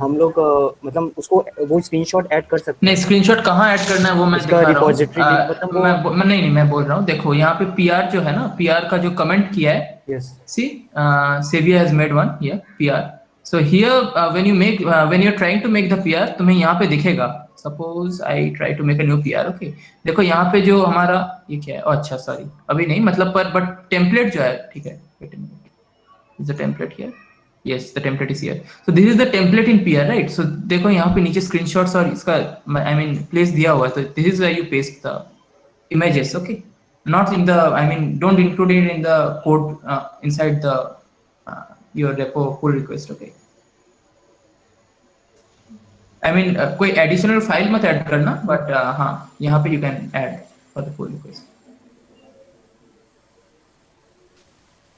हम लोग मतलब उसको वो स्क्रीनशॉट ऐड कर सकते हैं. नहीं, स्क्रीनशॉट कहाँ ऐड करना है वो मैं दिखा रहा हूँ. मैं नहीं बोल रहा हूँ. देखो यहाँ पे PR जो है ना, PR का जो कमेंट किया है, see, Sevia has made one here, PR. So here when you're trying to make the PR, तुम्हें यहाँ पे दिखेगा. Suppose I try to make a new PR, okay. देखो यहाँ पे जो हमारा ये क्या है, अच्छा सॉरी अभी नहीं, मतलब बट टेम्पलेट जो है, ठीक है, wait a minute. Is the template here? Yes, the template is here. So this is the template in PR, right? So देखो यहाँ पे नीचे screenshots और इसका place दिया हुआ है. So this is where you paste the images, okay? Not in the, don't include it in the code inside the your repo pull request, okay? कोई additional file मत add करना, but हाँ, यहाँ पे you can add for the pull request.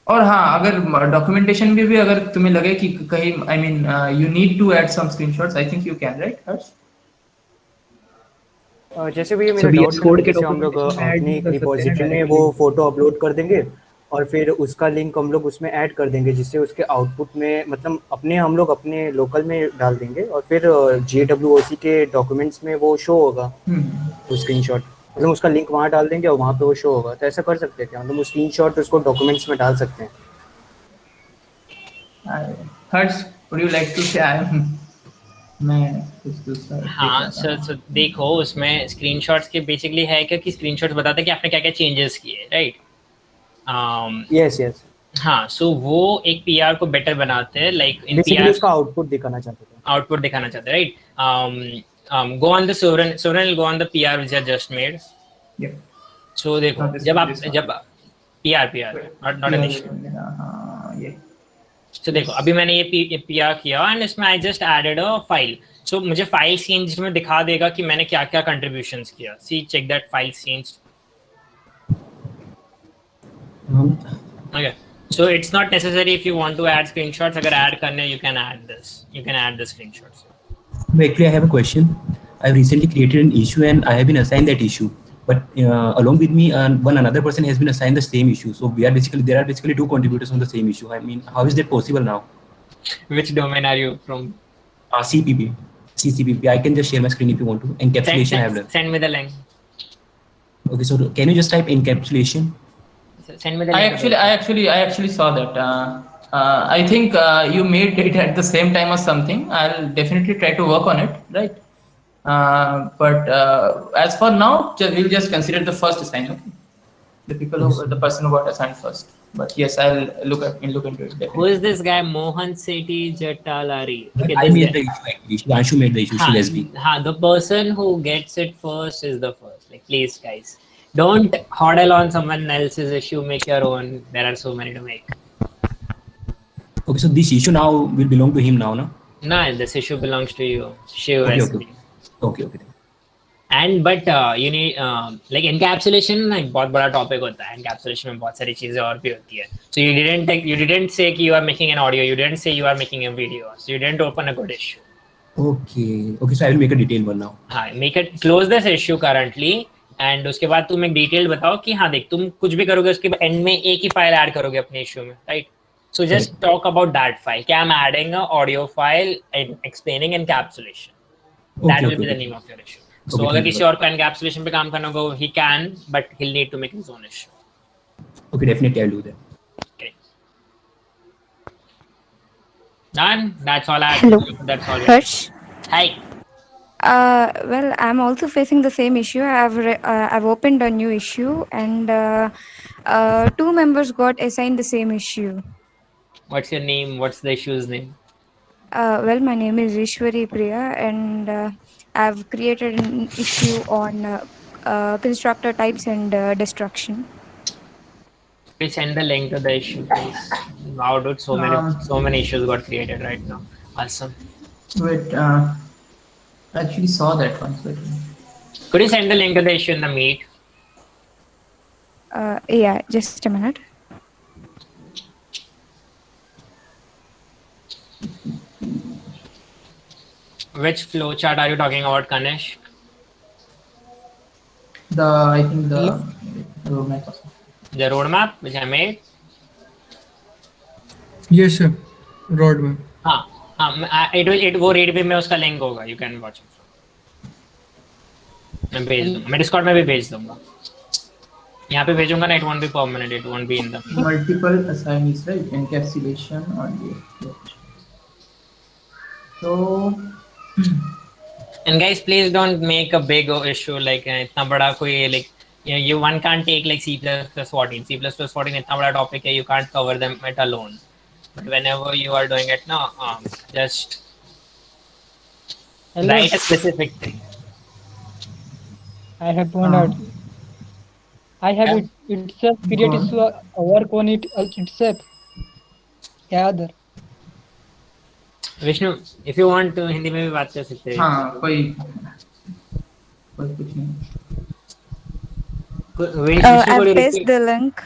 और हाँ, अगर documentation में भी अगर तुम्हें लगे कि कहीं you need to add some screenshots, I think you can, right, Harsh? जैसे भी मेरा डाउट कोड के हम लोग अपनी रिपोजिटरी में वो फोटो अपलोड कर देंगे और फिर उसका लिंक हम लोग उसमें ऐड कर देंगे, जिससे उसके आउटपुट में मतलब हम लोग अपने लोकल में डाल देंगे और फिर JWOC के डॉक्यूमेंट्स में वो शो होगा वो स्क्रीनशॉट, मतलब उसका लिंक वहाँ डाल देंगे और वहाँ पे वो शो होगा. तो ऐसा कर सकते हैं क्या, मतलब वो स्क्रीनशॉट उसको डॉक्यूमेंट्स में डाल सकते हैं? Harsh, would you like to say? हाँ सर, देखो उसमें स्क्रीनशॉट्स के बेसिकली है क्या कि स्क्रीनशॉट्स बताते हैं कि आपने क्या क्या चेंजेस किए, राइट? यस. हाँ, सो वो एक PR को बेटर बनाते हैं, लाइक इन बेसिकली उसका आउटपुट दिखाना चाहते हैं, right? Go on the Soren will go on the PR which I just made. Yep. So देखो जब PR not an issue. ये So देखो अभी मैंने ये PR किया and इसमें I just added a file. So मुझे file changed में दिखा देगा कि मैंने क्या क्या contributions किया. See, check that file changed. Okay. So it's not necessary if you want to add screenshots. अगर add करने you can add this. You can add the screenshots. Actually, I have a question. I've recently created an issue and I have been assigned that issue. But along with me, another person has been assigned the same issue. So there are basically two contributors on the same issue. How is that possible now? Which domain are you from? CCPP. I can just share my screen if you want to. Encapsulation I have done. Send me the link. Okay, so can you just type encapsulation? Send me the link. I actually saw that. I think you made it at the same time or something. I'll definitely try to work on it, right? But as for now, we'll just consider the first assignment. Okay? The person who got assigned first. But yes, I'll look into it. Definitely. Who is this guy? Mohan Sethi Jatalari. Okay, I made the issue actually. Anshu made the issue. The person who gets it first is the first. Like, please, guys, don't hodl on someone else's issue. Make your own. There are so many to make. Okay, so this issue now will belong to him now, no? No, this issue belongs to you. Shiv Okay. And but you need like encapsulation ना एक बहुत बड़ा topic होता है. Encapsulation में बहुत सारी चीजें और भी होती है. So you didn't say कि you are making an audio, you didn't say you are making a video, so you didn't open a good issue. Okay, so I will make a detailed one now. हाँ, make it close this issue currently, and उसके बाद तुम एक detail बताओ कि हाँ देख तुम कुछ भी करोगे उसके एंड में एक ही फाइल ऐड करोगे अपने इश्यू में, right? So just talk about that file. क्या I'm adding a audio file and explaining encapsulation. That will be the name of your issue. So अगर किसी और को encapsulation पे काम करना होगा, he can, but he'll need to make his own issue. Okay, definitely I'll do that. Okay. Done. That's all I have Hello. to do. That's all. Harsh. Hi. Well, I'm also facing the same issue. I've opened a new issue, and 2 members got assigned the same issue. What's your name? What's the issue's name? Well, my name is Ishwari Priya, and I've created an issue on constructor types and destruction. Please send the link to the issue, please. Wow, dude, so many issues got created right now. Awesome. Wait, I actually saw that one. Could you send the link to the issue in the meet? Yeah, just a minute. Which flowchart are you talking about, Kanish? I think the roadmap. The roadmap which I made? Yes, sir. Roadmap. हाँ, वो Readme में उसका link होगा. You can watch it. मैं भेज दूँगा. मैं Discord में भी भेज दूँगा. यहाँ पे भेजूँगा ना, it won't be permanent. It won't be in the multiple assignees, right? Encapsulation on the so. And guys, please don't make a big issue like इतना बड़ा कोई like you one can't take like C++14. C++14 इतना बड़ा topic है, you can't cover them it alone. But whenever you are doing it now, just write a specific thing. I have found out. I have it itself created to work on it itself. क्या other? Vishnu, if you want to Hindi में भी बात कर सकते हैं. हाँ, कोई कुछ नहीं. I've pasted the link.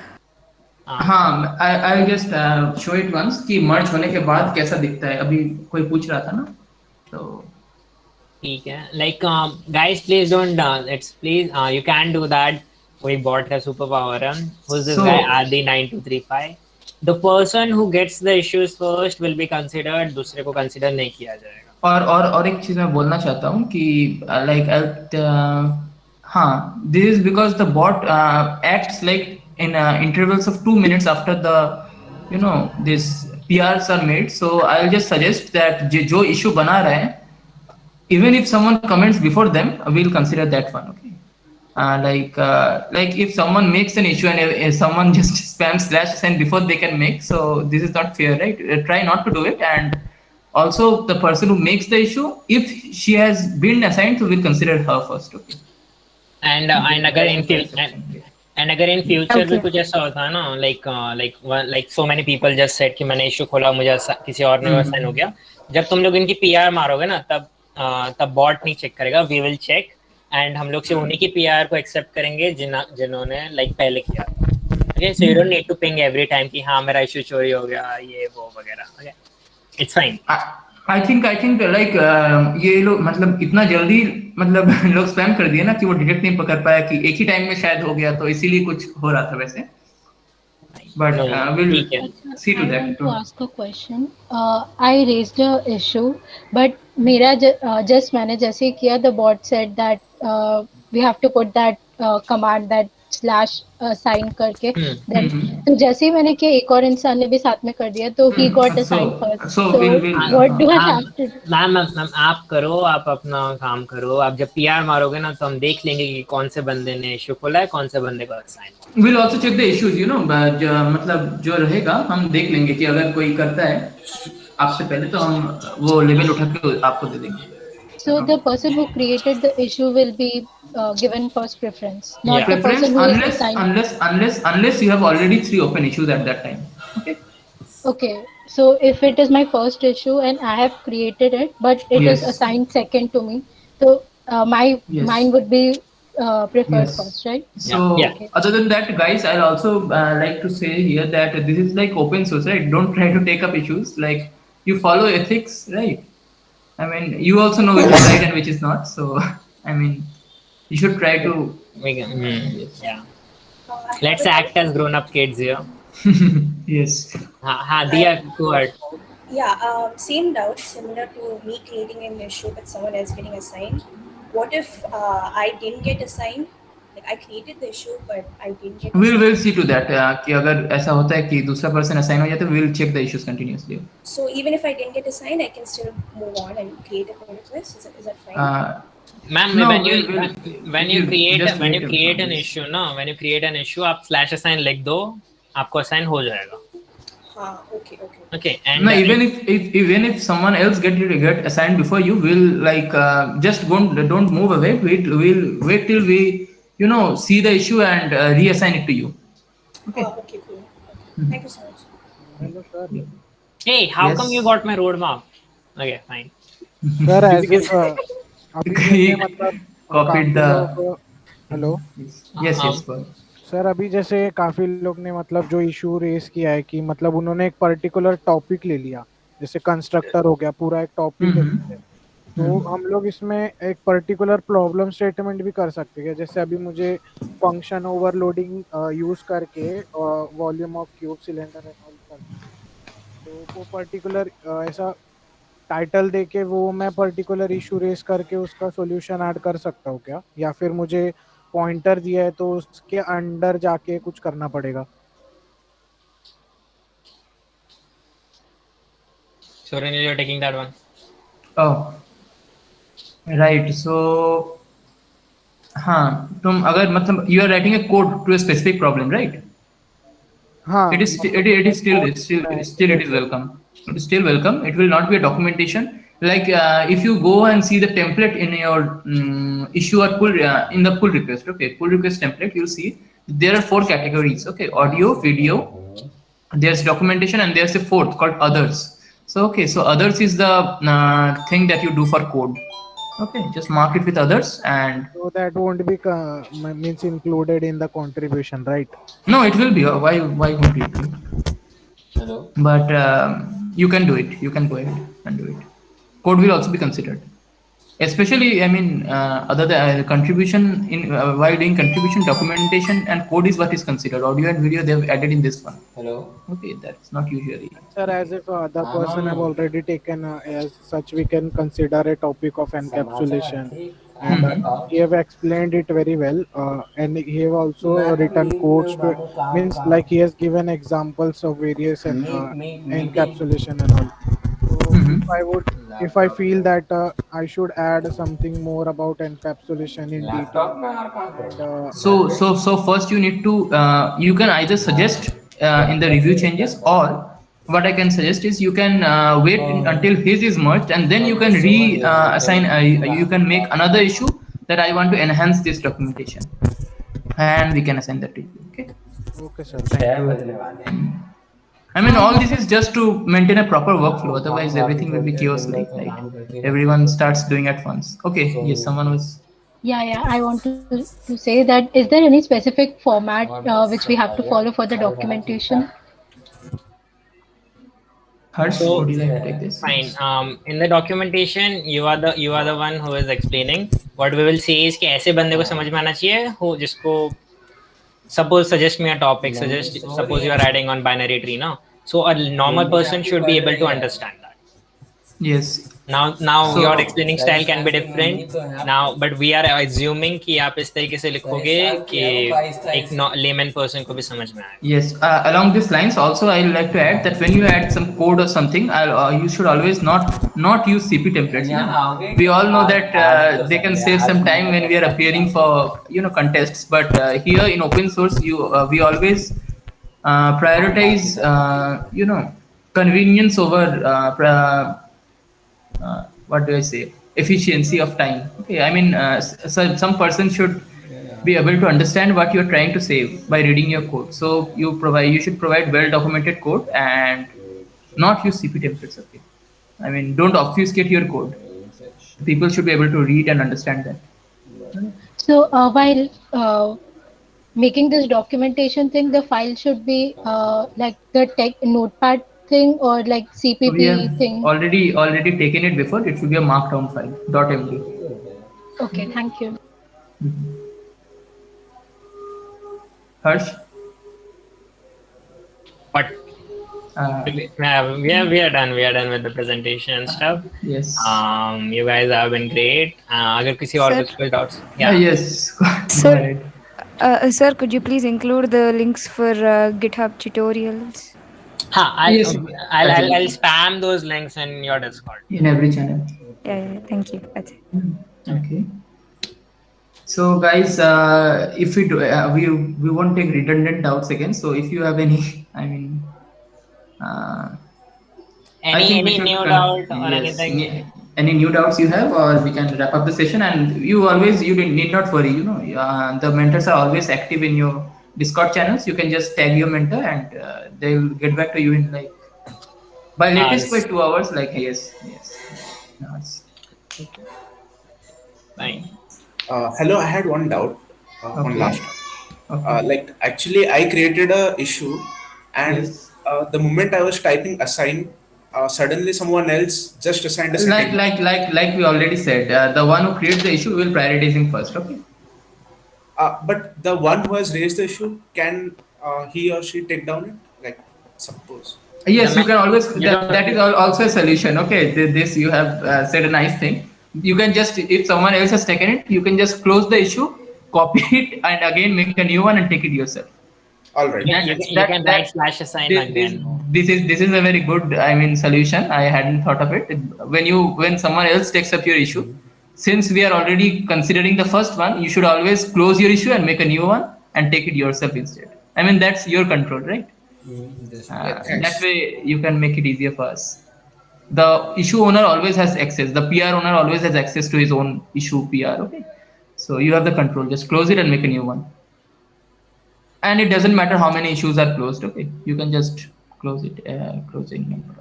हाँ, I'll just show it once कि merge होने के बाद कैसा दिखता है. अभी कोई पूछ रहा था ना, तो ठीक है. Like guys, please don't please you can do that. कोई bot का super power है. Who's this guy? RD9235. The person who gets the issues first will be considered. दूसरे को consider नहीं किया जाएगा. और एक चीज मैं बोलना चाहता हूँ कि like हाँ, this is because the bot acts like in intervals of 2 minutes after the this PRs are made. So I'll just suggest that जो issue बना रहे हैं, even if someone comments before them, we'll consider that one. Okay. Like if someone makes an issue and someone just spams /send before they can make, so this is not fair, right? Try not to do it. And also the person who makes the issue, if she has been assigned, so we'll consider her first. Okay. And अगर in future भी कुछ ऐसा होता है ना, like so many people just said कि मैंने issue खोला, मुझे किसी और ने assign हो गया. जब तुम लोग इनकी PR मारोगे ना, तब bot नहीं check करेगा, we will check. And हम लोग से उन्हीं की PR को accept करेंगे जिन्होंने like पहले किया. Okay, so you don't need to ping every time कि हाँ मेरा issue चोरी हो गया, ये वो वगैरह. Okay, it's fine. I think like ये लोग मतलब इतना जल्दी मतलब लोग स्पैम कर दिए ना कि वो डिटेक्ट नहीं पकड़ पाया कि एक ही टाइम में शायद हो गया, तो इसीलिए कुछ हो रहा था वैसे. But we'll see to that. To ask a question, I raised a issue, but मेरा just मैंने जैसे किया, the bot said that we have to put that command that /assign करके. Then तो जैसे ही मैंने किया, एक और इंसान ने भी साथ में कर दिया, तो he got assigned first. So what do I have to do? Ma'am आप करो, आप अपना काम करो. आप जब PR मारोगे ना, तो हम देख लेंगे कि कौन से बंदे ने इशू खोला है, कौन से बंदे को assign. We'll also check the issues, मतलब जो रहेगा हम देख लेंगे कि अगर कोई करता है आपसे पहले, तो हम वो लेवल उठा के आपको दे देंगे. So the person who created the issue will be given first preference, not the preference person who is assigned. Unless you have already 3 open issues at that time. Okay. Okay. So if it is my first issue and I have created it, but it is assigned second to me, so mine Yes. would be preferred Yes. first, right? So Okay. other than that, guys, I'll also like to say here that this is like open source, right? Don't try to take up issues. Like you follow ethics, right? I mean, you also know which is right and which is not. So I mean, you should try to. Yeah. Let's act as grown-up kids here. Yes. Dia, go ahead. Yeah, same doubt, similar to me creating an issue but someone else getting assigned. What if I didn't get assigned? Like I created the issue but I didn't get assigned. We'll see to that कि अगर ऐसा होता है कि दूसरा person assign हो जाता है, we'll check the issues continuously. So even if I didn't get assigned, I can still move on and create a pull request. Is that fine? Ma'am, No, when you just create an issue, when you create an issue, आप /assign लिख दो, आपको assign हो जाएगा. Okay. Okay, and No, even if someone else get assigned before you, will like just don't move away. We'll wait till we see the issue and reassign it to you. Okay, cool. Thank you so much. Hello, sir. Hey, how Yes. come you got my roadmap? Okay, fine. Sir, as if अभी जैसे मतलब Copied काफी the. लोग hello Yes. Sir अभी जैसे काफी लोग ने मतलब जो इशू रेस किया है कि मतलब उन्होंने एक पर्टिकुलर टॉपिक ले लिया, जैसे कंस्ट्रक्टर हो गया, पूरा एक टॉपिक है उसमें। तो हम लोग इसमें एक पर्टिकुलर प्रॉब्लम स्टेटमेंट भी कर सकते हैं, जैसे अभी मुझे फंक्शन ओवरलोडिंग यूज करके volume of cube cylinder and all करना है। तो वो पर्टिकुलर ऐसा टाइटल देके वो मैं पर्टिकुलर इशू रेस करके उसका सॉल्यूशन ऐड कर सकता हूँ क्या, या फिर मुझे पॉइंटर दिया है तो उसके अंडर जाके कुछ करना पड़ेगा? So Renil, you're taking that one. Oh, right. So हाँ, तुम अगर मतलब you are writing a code to a specific problem, right? हाँ, It is still it is welcome. It is still welcome. It will not be a documentation. Like if you go and see the template in your issue or pull in the pull request, okay, pull request template, you'll see there are 4 categories. Okay, audio, video. There's documentation and there's a 4th called others. So others is the thing that you do for code. Okay, just mark it with others and. So that won't be means included in the contribution, right? No, it will be. Why won't it be? Hello. But you can do it. You can go ahead and do it. Code will also be considered. Especially, I mean, other than contribution in while doing contribution, documentation and code is what is considered. Audio and video they've added in this one. Hello. Okay, that's not usually. Sir, as if the person have already taken as such, we can consider a topic of encapsulation, and he have explained it very well, and he have also written codes to, means like he has given examples of various encapsulation and all. So if I feel that I should add something more about encapsulation in detail. So first you need to you can either suggest in the review changes, or what I can suggest is you can wait until his is merged and then you can assign you can make another issue that I want to enhance this documentation and we can assign that to you. Okay, sir. Thank you. I mean, all this is just to maintain a proper workflow. Otherwise, everything will be chaos. Like everyone starts doing at once. Okay. Yes, someone was. Yeah. I want to say that is there any specific format which we have to follow for the documentation? Harsh, So, would you like to take this? Fine. In the documentation, you are the one who is explaining. What we will say is कि ऐसे बंदे को समझ में आना चाहिए हो जिसको suppose suggest me a topic. Suppose you are adding on binary tree, no? So a normal person should be able to understand that. Yes. Now So- your explaining style can be different. Now, but we are assuming कि आप इस तरीके से लिखोगे कि एक layman person को भी समझ में आए. Yes. Along these lines, also I would like to add that when you add some code or something, you should always not use CP templates. You know? We all know that they can save some time when we are appearing for contests. But here in open source, we always prioritize convenience over what do I say, efficiency of time. Okay, I mean so some person should be able to understand what you're trying to say by reading your code. So you should provide well documented code and not use CP templates. Okay, I mean don't obfuscate your code. People should be able to read and understand that. So while making this documentation thing, the file should be like the tech notepad thing or like So we CPP have thing. already taken it before. It should be a markdown file, .md. Okay, thank you. Harsh? What? We are done. We are done with the presentation and stuff. Yes. You guys have been great. अगर किसी और Sir? कुछ कोई doubts? Yes. Sir, sir, could you please include the links for GitHub tutorials? I'll spam those links in your Discord. In every channel. Yeah, thank you. That's it. Okay. So guys, if we do, we won't take redundant doubts again. So if you have any, I mean, I think we Any should new doubt or anything? Any new doubts you have, or we can wrap up the session. And you need not worry. You know, the mentors are always active in your Discord channels. You can just tag your mentor, and they will get back to you in like by latest by 2 hours. Like yes. No, Fine. Hello, I had one doubt. One last. Like actually, I created a issue, and the moment I was typing assign, suddenly someone else just assigned a second. Like we already said, the one who creates the issue will prioritize him first. Okay. But the one who has raised the issue, can he or she take down it? Like suppose. Yes, you can always. That is also a solution. Okay, this you have said a nice thing. You can just, if someone else has taken it, you can just close the issue, copy it, and again make a new one and take it yourself. All right. You can write /assign again. This is a very good, I mean, solution. I hadn't thought of it. When someone else takes up your issue, since we are already considering the first one, you should always close your issue and make a new one and take it yourself instead. I mean, that's your control, right? That way you can make it easier for us. The issue owner always has access. The PR owner always has access to his own issue PR. Okay, so you have the control. Just close it and make a new one. And it doesn't matter how many issues are closed. Okay, you can just close it. Closing number.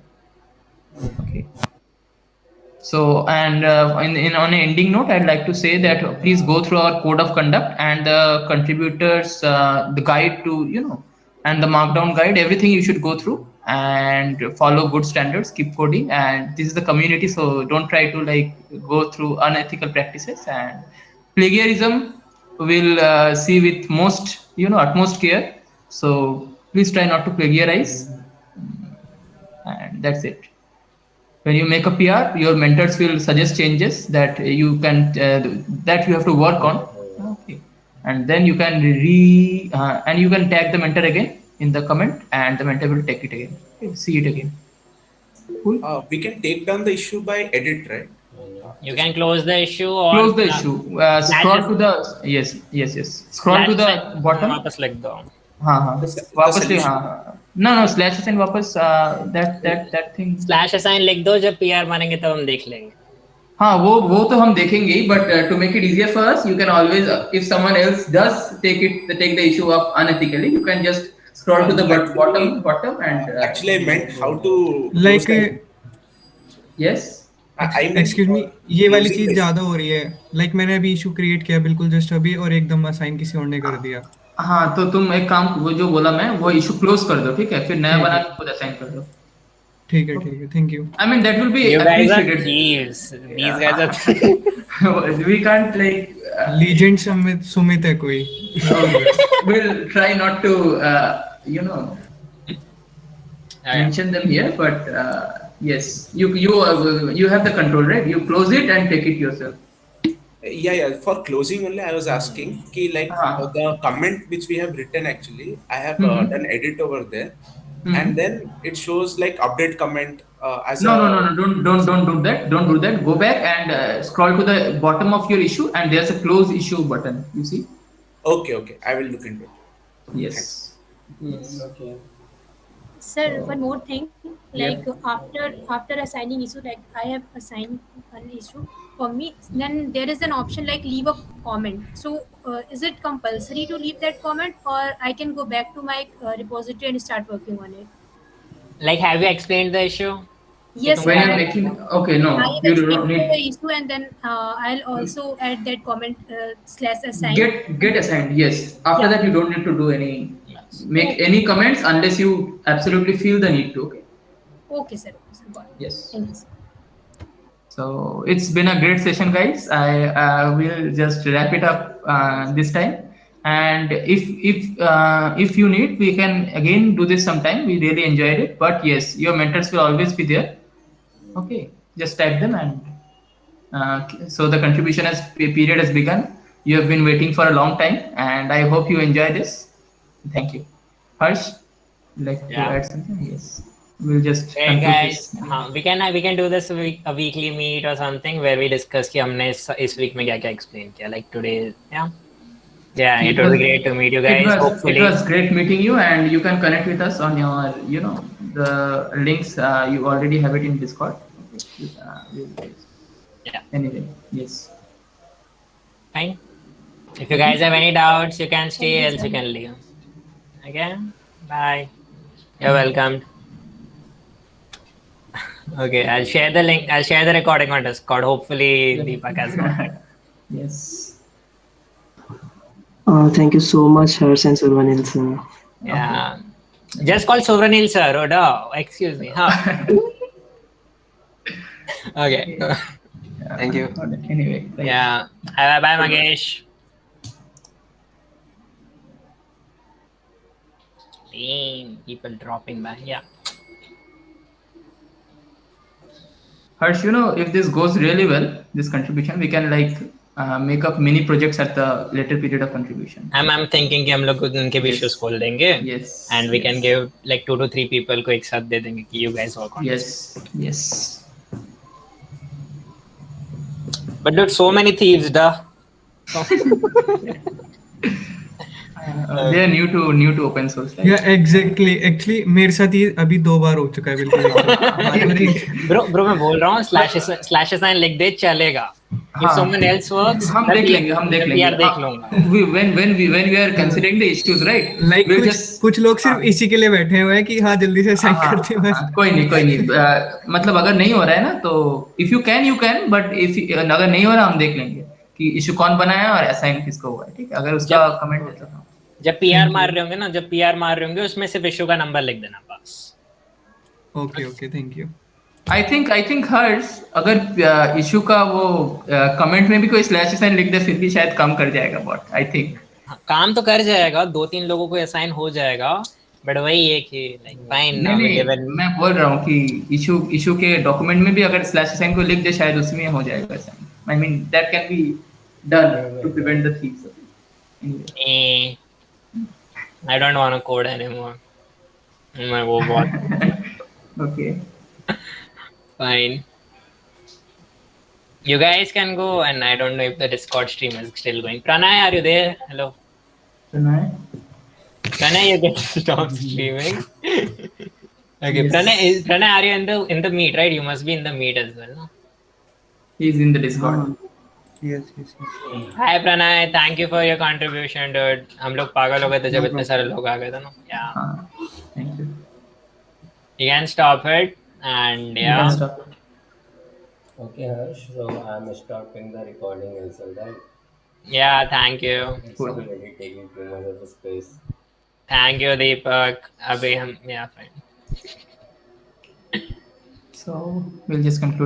Okay. So, and on an ending note, I'd like to say that please go through our code of conduct and the contributors, the guide to and the markdown guide. Everything you should go through and follow good standards, keep coding. And this is the community, so don't try to go through unethical practices. And plagiarism will see with utmost care. So please try not to plagiarize. And that's it. When you make a PR, your mentors will suggest changes that you can that you have to work on. Okay, and then you can and you can tag the mentor again in the comment, and the mentor will take it again. Okay, see it again. Cool. We can take down the issue by edit, right? You can close the issue or close the issue. Scroll to the yes. Scroll to the bottom. वापस लिख दो. हाँ. वापस लिख हाँ. No, /assign वापस that thing. /assign लिख दो, जब PR मानेंगे तब हम देख लेंगे. हाँ, वो तो हम देखेंगे ही, but to make it easier for us, you can always, if someone else does take the issue up unethically, you can just scroll to the bottom and. Actually, I meant how to. Yes. Excuse me, ये वाली चीज ज्यादा हो रही है. मैंने अभी issue create किया बिल्कुल जस्ट अभी, और एकदम असाइन किसी और ने कर दिया. हाँ, तो तुम एक काम, वो जो बोला मैं, वो इशू क्लोज कर दो, ठीक है, फिर नया बना के खुद असाइन कर दो. ठीक है, thank you. I mean, that will be appreciated. These guys are we can't legend Sumit है कोई. We'll try not to mention them here, but yes, you have the control, right? You close it and take it yourself. Yeah. For closing only, I was asking the comment which we have written, actually, I have done edit over there, and then it shows update comment as no. Don't do that. Don't do that. Go back and scroll to the bottom of your issue, and there's a close issue button. You see? Okay. I will look into it. Yes. Okay. Sir, one more thing. After assigning issue, I have assigned an issue for me, then there is an option leave a comment. So is it compulsory to leave that comment, or I can go back to my repository and start working on it? Have you explained the issue? Yes, When sir. you're making, okay, no, I you will do stick not to need. the issue and then I'll also add that comment slash assign. Get assigned, yes. After Yeah. that you don't need to do any make Okay. any comments unless you absolutely feel the need to. Okay. Okay, sir. Okay, sir. Got it. Yes. Thank you, sir. So it's been a great session, guys. I will just wrap it up this time. And if you need, we can again do this sometime. We really enjoyed it. But yes, your mentors will always be there. Okay, just type them and so the contribution has period has begun. You have been waiting for a long time, and I hope you enjoy this. Thank you. Harsh, like to Yeah. add something? Yes. We'll just Hey conclude guys, this. we can do this a weekly meet or something where we discuss कि हमने इस week में क्या क्या explain किया, like today. Yeah, it was great to meet you guys. Hopefully, it was great meeting you, and you can connect with us on your, the links. You already have it in Discord. Okay. Yeah. Anyway, yes. Fine. If you guys have any doubts, you can stay, else you can leave. Okay. Bye. You're welcome. Okay, I'll share the link. I'll share the recording on Discord. Hopefully, Deepak has got it. Yes. Thank you so much, Harsh and Survanil sir. Yeah. Just call Sovranil sir. Oh, no. Excuse me. Huh? Okay. Thank you. Anyway. Yeah. Bye, Magesh. Damn, people dropping by. Yeah. Harsh, if this goes really well, this contribution, we can make up mini projects at the later period of contribution. I'm thinking कि हम लोग उनके भी issues खोल देंगे. Yes. And we can give like 2 to 3 people को एक साथ दे देंगे कि you guys work on this. Yes. But dude, so many thieves, duh. They are new to open source. Right? Yeah, exactly. Actually, मेरे साथ ये अभी 2 बार हो चुका है बिल्कुल. Bro, मैं बोल रहा हूँ slash assign लिख दे चलेगा. If someone else works, हम देख लेंगे. यार देख लूँगा. When we are considering the issues, right? Like कुछ लोग सिर्फ इसी के लिए बैठे हुए हैं कि हाँ जल्दी से assign करते हैं बस. कोई नहीं. मतलब अगर नहीं हो रहा है ना तो if you can, but if अगर नहीं हो रहा हम देख लेंगे कि इशू कौन बनाया और assign किसको हुआ है. ठीक है, अगर उसका कमेंट है तो जब PR मार रहे होंगे उसमें सिर्फ इशू का नंबर लिख देना बस. Okay, thank you. I think हर्ष अगर इशू का वो कमेंट में भी कोई स्लैश असाइन लिख दे फिर भी शायद कम कर जाएगा बॉट. I think काम तो कर जाएगा, 2-3 लोगों को असाइन हो जाएगा, बट वही है कि लाइक फाइन. मैं बोल रहा हूँ कि इशू के डॉक्यूमेंट में भी अगर स्लैश असाइन को लिख दे शायद उसमें हो जाएगा assign. I mean that can be done to prevent the thieves. Anyway. I don't want to code anymore. मैं वो बहुत. Okay. Fine. You guys can go, and I don't know if the Discord stream is still going. Pranay, are you there? Hello. Pranay, you can stop streaming. Okay, yes. Pranay, are you in the meet, right? You must be in the meet as well, no? He's in the Discord. Yes. Hi Pranay, thank you for your contribution, dude. हम लोग पागल हो गए थे जब इतने सारे लोग आ गए थे ना. Yeah. Thank you. You can stop it, and yeah. Okay, Harsh. So I'm stopping the recording as well, right? Yeah, thank you. It's already taking too much of space. Thank you, Deepak. अभी हम fine. So we'll just conclude.